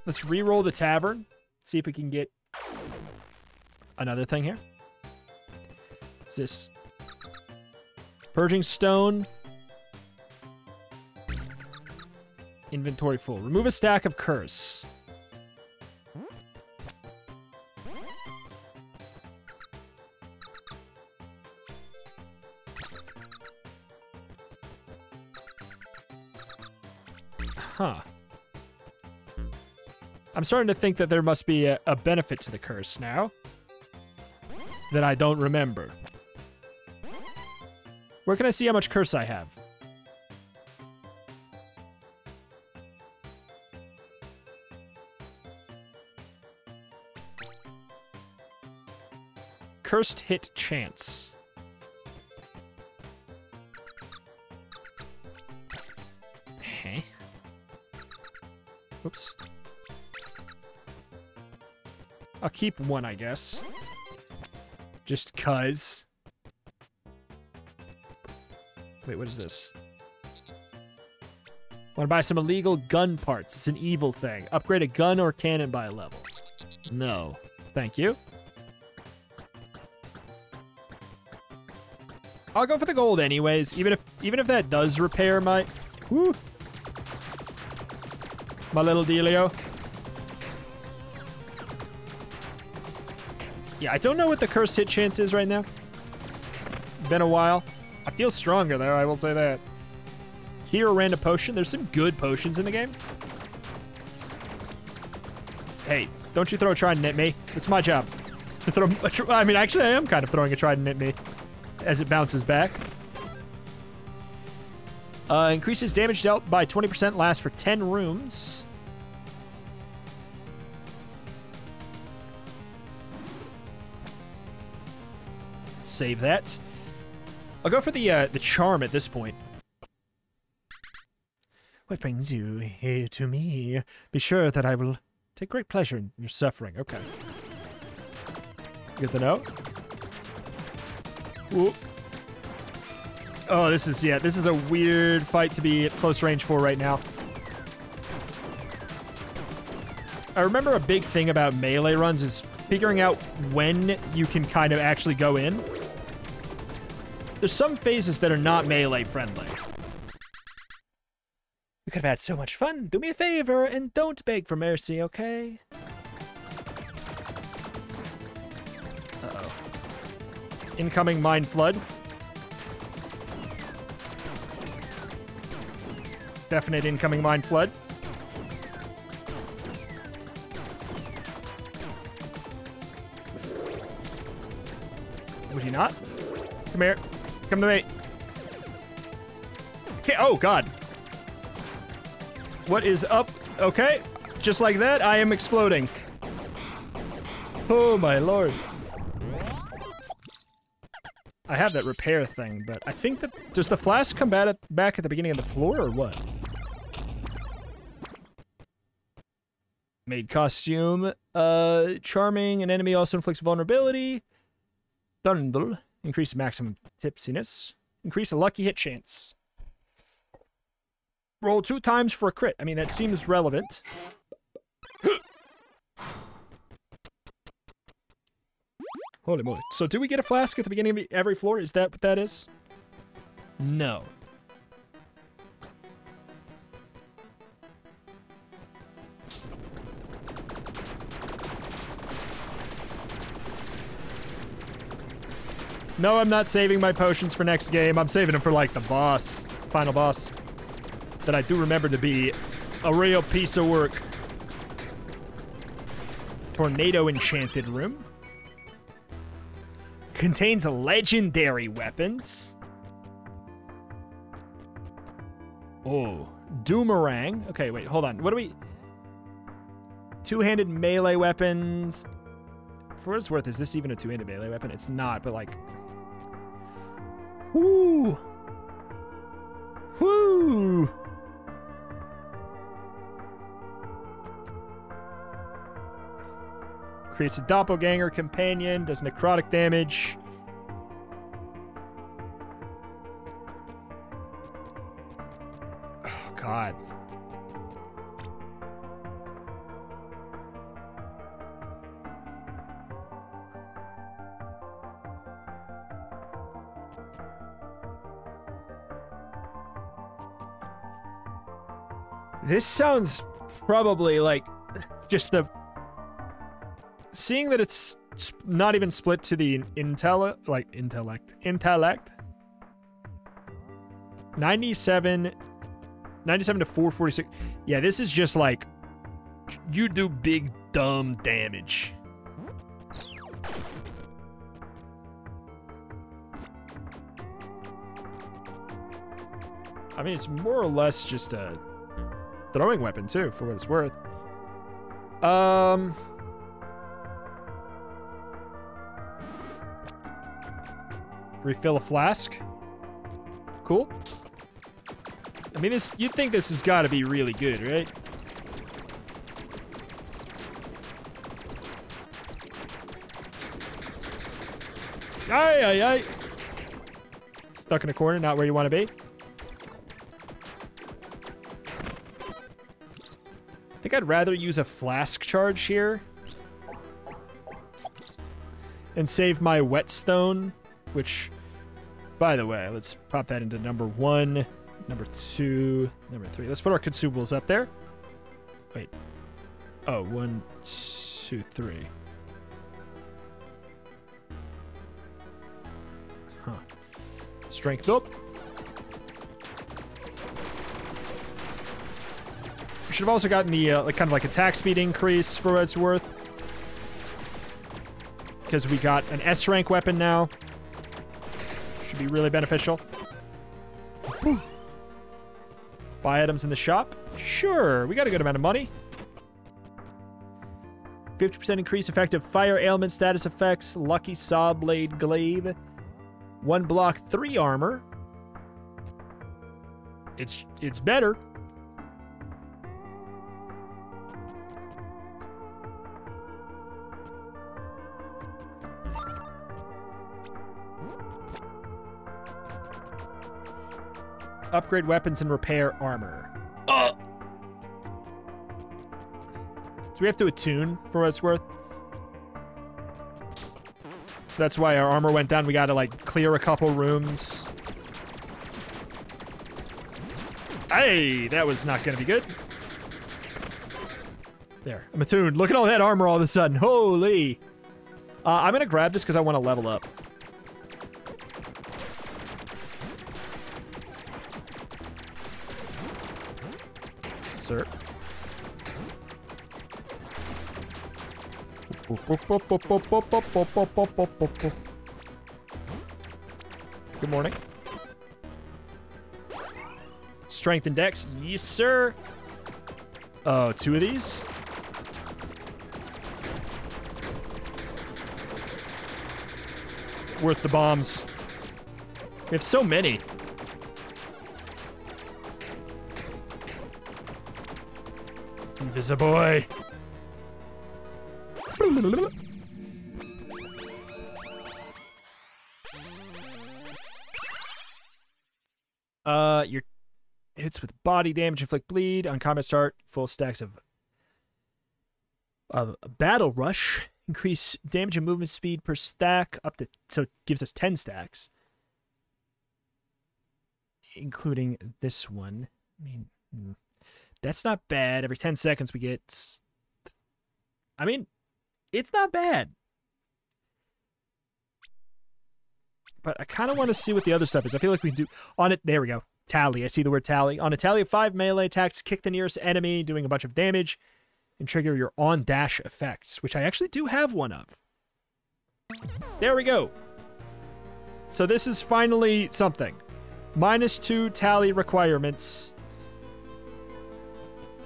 Let's re-roll the Tavern. See if we can get another thing here. What's this? Purging Stone. Inventory full. Remove a stack of curse. Huh. I'm starting to think that there must be a benefit to the curse now that I don't remember. Where can I see how much curse I have? Cursed hit chance. Hey. Oops. I'll keep one, I guess. Just cuz. Wait, what is this? Want to buy some illegal gun parts. It's an evil thing. Upgrade a gun or cannon by a level. No. Thank you. I'll go for the gold anyways, even if that does repair my... Woo! My little dealio. Yeah, I don't know what the curse hit chance is right now. Been a while. I feel stronger, though, I will say that. Here, a random potion. There's some good potions in the game. Hey, don't you throw a trident at me. It's my job. To throw I mean, actually, I am kind of throwing a trident at me as it bounces back. Increases damage dealt by 20%, lasts for 10 rooms. Save that. I'll go for the charm at this point. What brings you here to me? Be sure that I will take great pleasure in your suffering. Okay. Good to know. Whoop. Oh, this is a weird fight to be at close range for right now. I remember a big thing about melee runs is figuring out when you can kind of actually go in. There's some phases that are not melee friendly. We could have had so much fun. Do me a favor and don't beg for mercy, okay? Uh-oh. Incoming Mind Flood. Definite incoming Mind Flood. Would he not? Come here. Come to me. Okay. Oh, God. What is up? Okay. Just like that, I am exploding. Oh, my lord. I have that repair thing, but I think that... Does the flask come back at the beginning of the floor, or what? Made costume. Charming. An enemy also inflicts vulnerability. Dundle. Increase maximum tipsiness. Increase a lucky hit chance. Roll 2 times for a crit. I mean, that seems relevant. Holy moly. So do we get a flask at the beginning of every floor? Is that what that is? No. No, I'm not saving my potions for next game. I'm saving them for, like, the boss. Final boss. That I do remember to be a real piece of work. Tornado Enchanted Room. Contains legendary weapons. Oh. Doomerang. Okay, wait, hold on. What do we... Two-handed melee weapons. For what it's worth, is this even a two-handed melee weapon? It's not, but like... Woo! Woo! Creates a doppelganger companion, does necrotic damage. Oh, God. This sounds probably like just the... Seeing that it's not even split to the intellect. 97 to 446. Yeah, this is just like, you do big dumb damage. I mean, it's more or less just a throwing weapon too, for what it's worth. Refill a flask. Cool. I mean, this, you'd think this has got to be really good, right? Aye, aye, aye. Stuck in a corner, not where you want to be. I think I'd rather use a flask charge here. And save my whetstone, which, by the way, let's pop that into number 1, number 2, number 3. Let's put our consumables up there. Wait. Oh, 1, 2, 3. Huh. Strength up. Should have also gotten the like kind of like attack speed increase for what it's worth, because we got an S rank weapon now. Should be really beneficial. Buy items in the shop. Sure, we got a good amount of money. 50% increase effective fire ailment status effects. Lucky saw blade glaive. 1 block 3 armor. It's better. Upgrade weapons and repair armor. So we have to attune for what it's worth. So that's why our armor went down. We got to like clear a couple rooms. Hey, that was not going to be good. There, I'm attuned. Look at all that armor all of a sudden. Holy. I'm going to grab this because I want to level up. Sir. Good morning. Strength and dex. Yes, sir. Oh, 2 of these? Worth the bombs. We have so many. Invisiboy. Your hits with body damage inflict bleed. On combat start, full stacks of battle rush. Increase damage and movement speed per stack up to, so it gives us 10 stacks. Including this one. I mean, that's not bad. Every 10 seconds we get... I mean, it's not bad. But I kind of want to see what the other stuff is. I feel like we do... On it, there we go. Tally. I see the word tally. On a tally of 5 melee attacks, kick the nearest enemy, doing a bunch of damage, and trigger your on-dash effects, which I actually do have one of. There we go. So this is finally something. -2 tally requirements.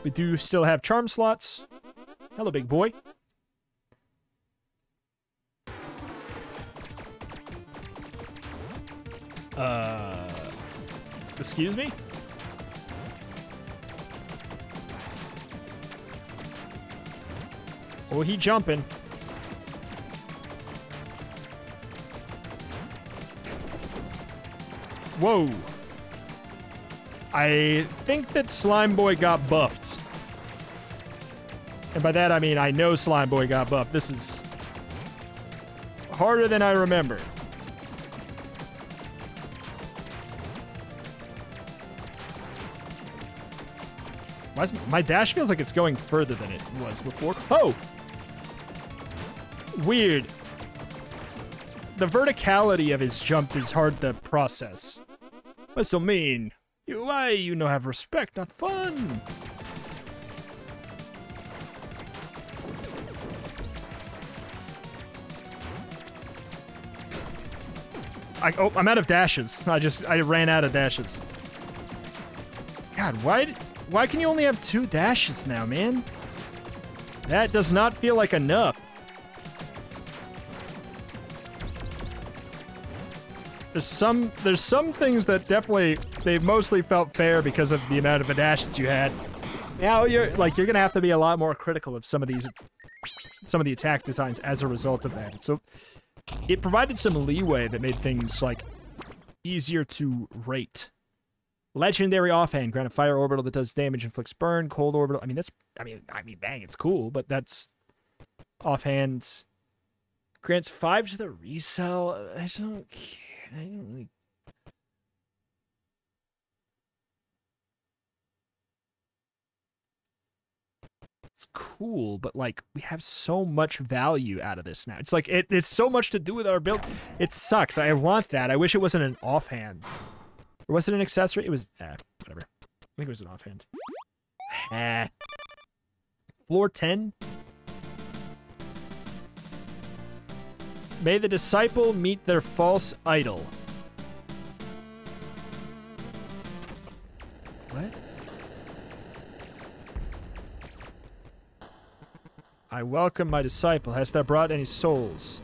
We do still have charm slots. Hello, big boy. Excuse me? Oh, he jumping. Whoa. I think that Slime Boy got buffed. And by that, I mean I know Slime Boy got buffed. This is harder than I remember. My dash feels like it's going further than it was before. Oh! Weird. The verticality of his jump is hard to process. What's so mean? Why you no have respect, not fun? I'm out of dashes. I ran out of dashes. God, why can you only have 2 dashes now, man? That does not feel like enough. There's some things that definitely they mostly felt fair because of the amount of dashes you had. Now you're gonna have to be a lot more critical of some of the attack designs as a result of that. So it provided some leeway that made things like easier to rate. Legendary offhand, grant a fire orbital that does damage, inflicts burn, cold orbital. I mean bang, it's cool, but that's offhand. Grants 5 to the resell. I don't care. I don't really. It's cool, but like we have so much value out of this now. It's like it's so much to do with our build. It sucks. I want that. I wish it wasn't an offhand. Or was it an accessory? It was whatever. I think it was an offhand. Floor 10. May the disciple meet their false idol. What? I welcome my disciple. Hast thou brought any souls?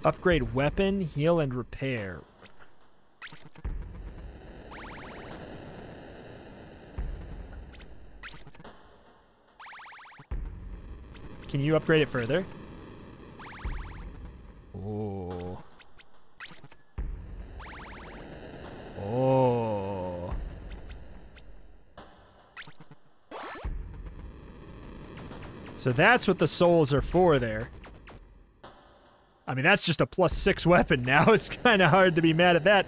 Upgrade weapon, heal, and repair. Can you upgrade it further? Oh. Oh. So that's what the souls are for there. I mean, that's just a +6 weapon now. It's kind of hard to be mad at that.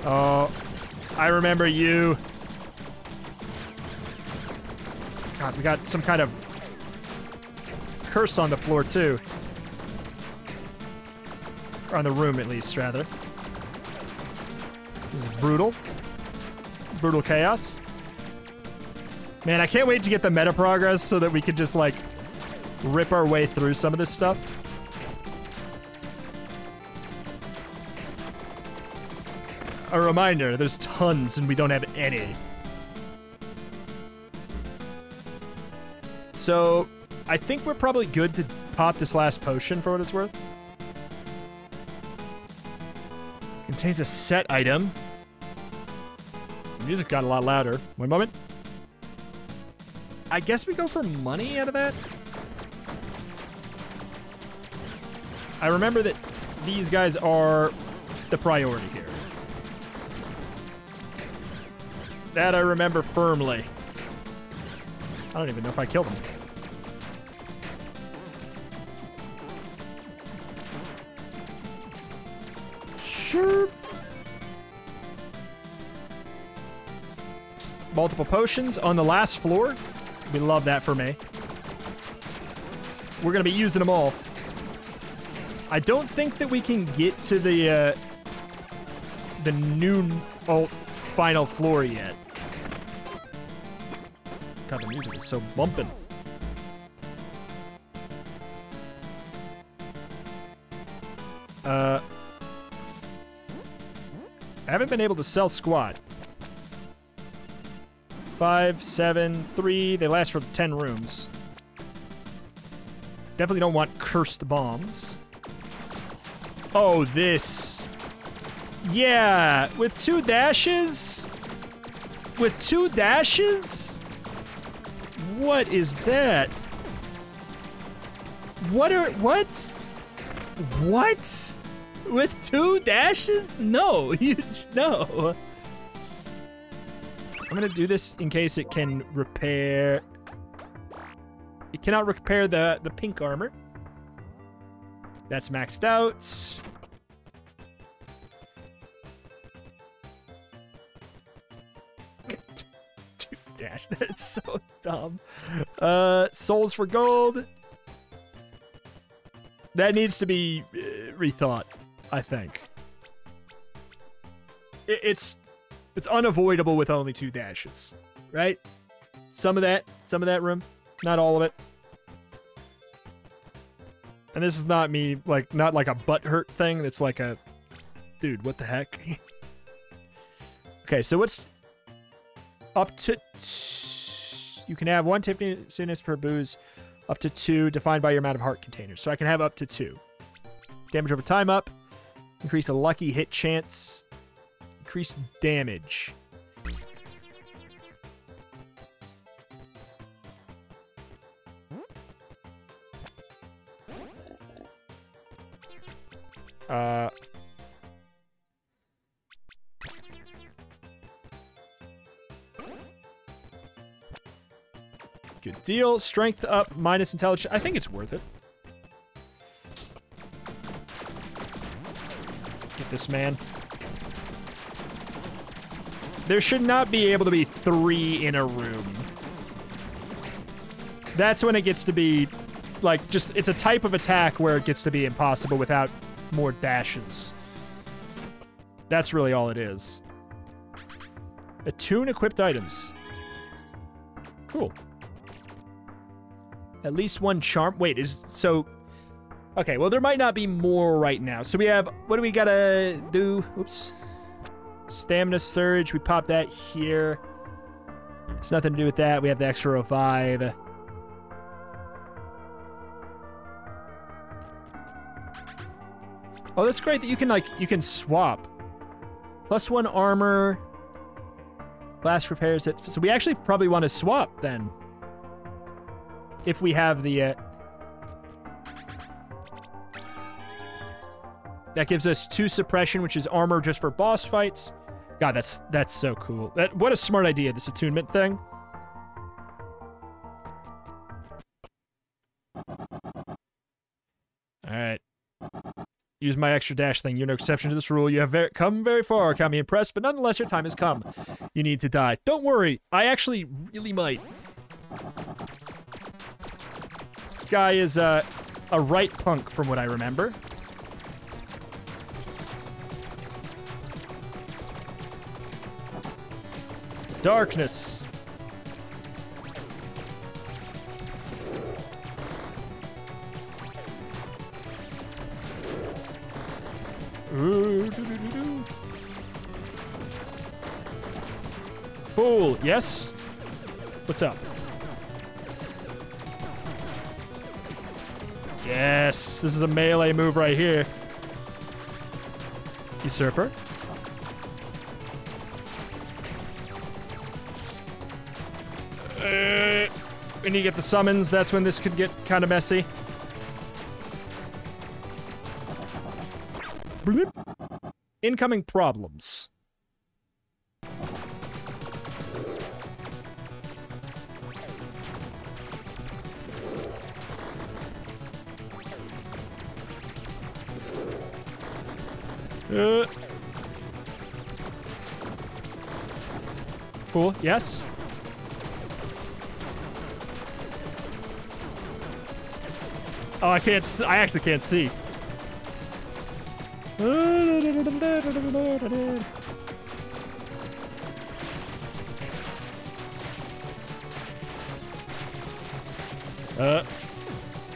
Oh, I remember you. God, we got some kind of curse on the floor, too. Or on the room, at least, rather. This is brutal. Brutal chaos. Man, I can't wait to get the meta progress so that we can just, like, rip our way through some of this stuff. A reminder, there's tons and we don't have any. So, I think we're probably good to pop this last potion for what it's worth. Contains a set item. The music got a lot louder. One moment. I guess we go for money out of that. I remember that these guys are the priority here. That I remember firmly. I don't even know if I killed him. Sure. Multiple potions on the last floor. We love that for me. We're going to be using them all. I don't think that we can get to the new final floor yet. God, the music is so bumping. I haven't been able to sell squad. 5, 7, 3. They last for 10 rooms. Definitely don't want cursed bombs. Oh, this. Yeah, with 2 dashes? With 2 dashes? What is that? What? What? With 2 dashes? No, no. I'm gonna do this in case it can repair. It cannot repair the pink armor. That's maxed out. 2 dash. That's so dumb. Souls for gold. That needs to be rethought, I think. It's unavoidable with only 2 dashes, right? Some of that room, not all of it. And this is not me, not like a butt hurt thing. It's like a, dude, what the heck? Okay, so what's up to? You can have 1 tipsiness per booze, up to 2, defined by your amount of heart containers. So I can have up to 2. Damage over time up, increase a lucky hit chance, increase damage. Good deal. Strength up, minus intelligence. I think it's worth it. Get this man. There should not be able to be 3 in a room. That's when it gets to be, it's a type of attack where it gets to be impossible without more dashes. That's really all it is. Attune equipped items. Cool. At least 1 charm. Wait, okay, well, there might not be more right now. So we have, what do we gotta do? Oops. Stamina surge. We pop that here. It's nothing to do with that. We have the extra revive. Oh, that's great that you can swap. +1 armor. Blast repairs it. So we actually probably want to swap then. If we have the... That gives us 2 suppression, which is armor just for boss fights. God, that's so cool. What a smart idea, this attunement thing. Alright. Use my extra dash thing. You're no exception to this rule. You have come very far. Count me impressed, but nonetheless, your time has come. You need to die. Don't worry. I actually really might. This guy is a right punk, from what I remember. Darkness. Ooh, Fool, yes? What's up? Yes, this is a melee move right here. Usurper. when you get the summons, that's when this could get kind of messy. Bloop. Incoming problems. Cool, yes. Oh, I actually can't see.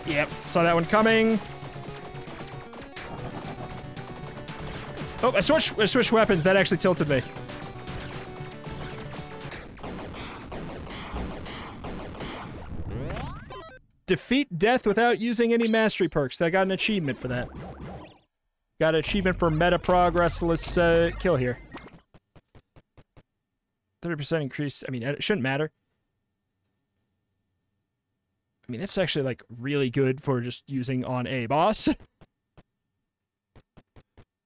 Yep, saw that one coming. Oh, I switched weapons. That actually tilted me. Defeat death without using any mastery perks. I got an achievement for that. Got an achievement for meta progress. Let's kill here. 30% increase. I mean, it shouldn't matter. I mean, that's actually, like, really good for just using on a boss.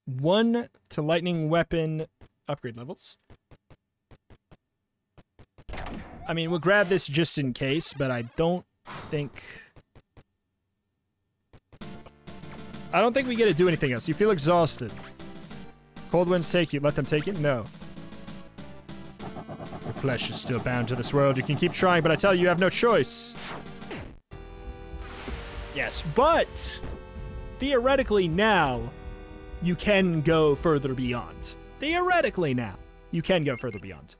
1 to lightning weapon upgrade levels. I mean, we'll grab this just in case, but I don't think we get to do anything else. You feel exhausted. Cold winds take you. Let them take you? No. Your flesh is still bound to this world. You can keep trying, but I tell you, you have no choice. Yes, but theoretically now, you can go further beyond. Theoretically now, you can go further beyond.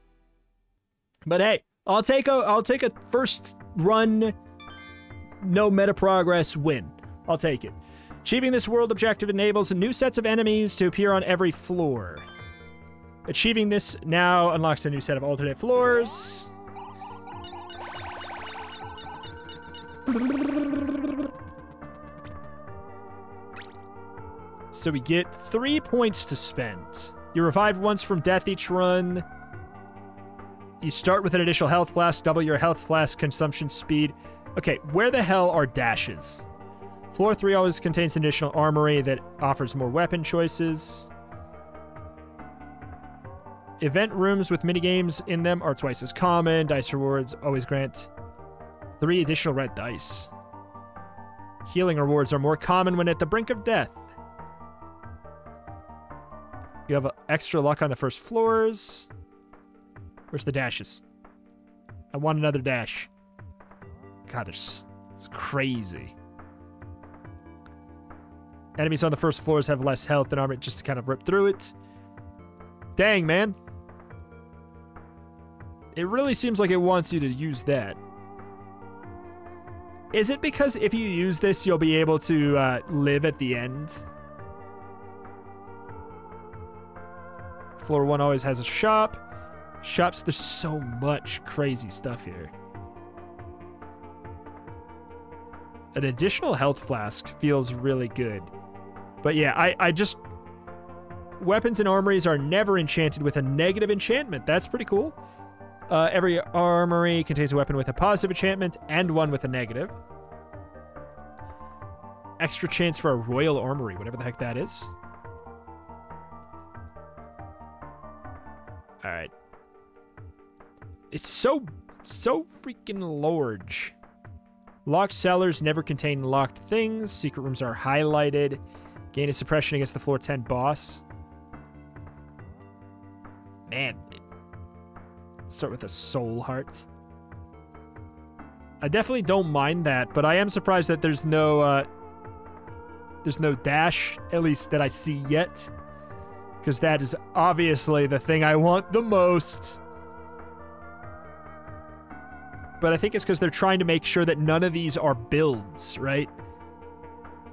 But hey, I'll take a first run, no meta progress win. I'll take it. Achieving this world objective enables new sets of enemies to appear on every floor. Achieving this now unlocks a new set of alternate floors. So we get 3 points to spend. You're revived once from death each run. You start with an additional health flask, double your health flask consumption speed. Okay, where the hell are dashes? Floor 3 always contains an additional armory that offers more weapon choices. Event rooms with minigames in them are twice as common. Dice rewards always grant 3 additional red dice. Healing rewards are more common when at the brink of death. You have extra luck on the first floors. Where's the dashes? I want another dash. God, it's crazy. Enemies on the first floors have less health and armor just to kind of rip through it. Dang, man. It really seems like it wants you to use that. Is it because if you use this, you'll be able to live at the end? Floor 1 always has a shop. Shops, there's so much crazy stuff here. An additional health flask feels really good. But yeah, I just... Weapons and armories are never enchanted with a negative enchantment. That's pretty cool. Every armory contains a weapon with a positive enchantment and one with a negative. Extra chance for a royal armory, whatever the heck that is. Alright. It's so freaking large. Locked cellars never contain locked things. Secret rooms are highlighted. Gain a suppression against the floor 10 boss. Man. Start with a soul heart. I definitely don't mind that, but I am surprised that there's no dash, at least that I see yet. Because that is obviously the thing I want the most. But I think it's because they're trying to make sure that none of these are builds, right?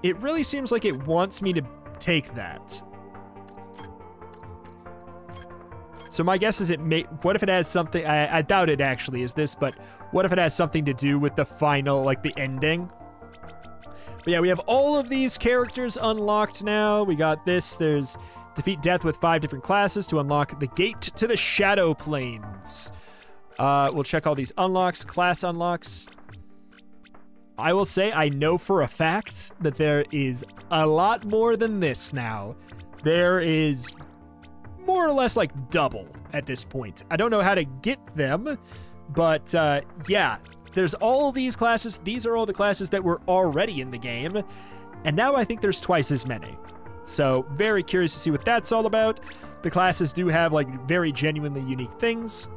It really seems like it wants me to take that. So my guess is what if it has something... I doubt it actually is this, but what if it has something to do with the final, like the ending? But yeah, we have all of these characters unlocked now. We got this. There's defeat death with 5 different classes to unlock the gate to the Shadow Plains. We'll check all these unlocks, class unlocks. I will say I know for a fact that there is a lot more than this now. There is more or less like double at this point. I don't know how to get them, but yeah, there's all these classes. These are all the classes that were already in the game, and now I think there's twice as many. So very curious to see what that's all about. The classes do have like very genuinely unique things.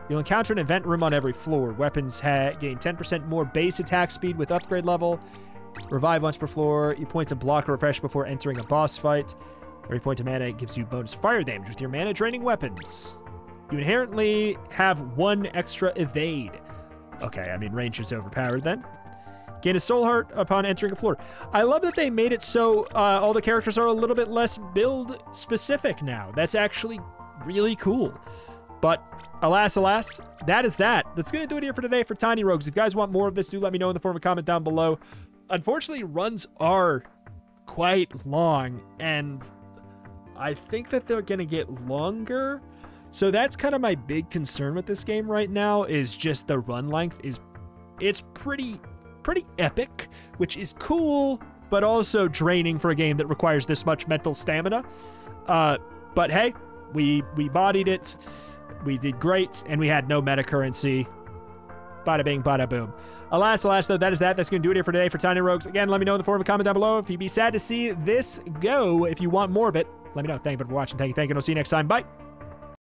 You'll encounter an event room on every floor. Weapons gain 10% more base attack speed with upgrade level. Revive once per floor. You point to block or refresh before entering a boss fight. Every point of mana gives you bonus fire damage with your mana draining weapons. You inherently have 1 extra evade. Okay, I mean, range is overpowered then. Gain a soul heart upon entering a floor. I love that they made it so all the characters are a little bit less build specific now. That's actually really cool. But alas, alas, that is that. That's going to do it here for today for Tiny Rogues. If you guys want more of this, do let me know in the form of a comment down below. Unfortunately, runs are quite long, and I think that they're going to get longer. So that's kind of my big concern with this game right now, is just the run length it's pretty epic, which is cool, but also draining for a game that requires this much mental stamina. But hey, we bodied it. We did great, and we had no meta currency. Bada bing, bada boom. Alas, though, that is that. That's going to do it here for today for Tiny Rogues. Again, let me know in the form of a comment down below if you'd be sad to see this go. If you want more of it, let me know. Thank you for watching. Thank you, and I'll see you next time. Bye.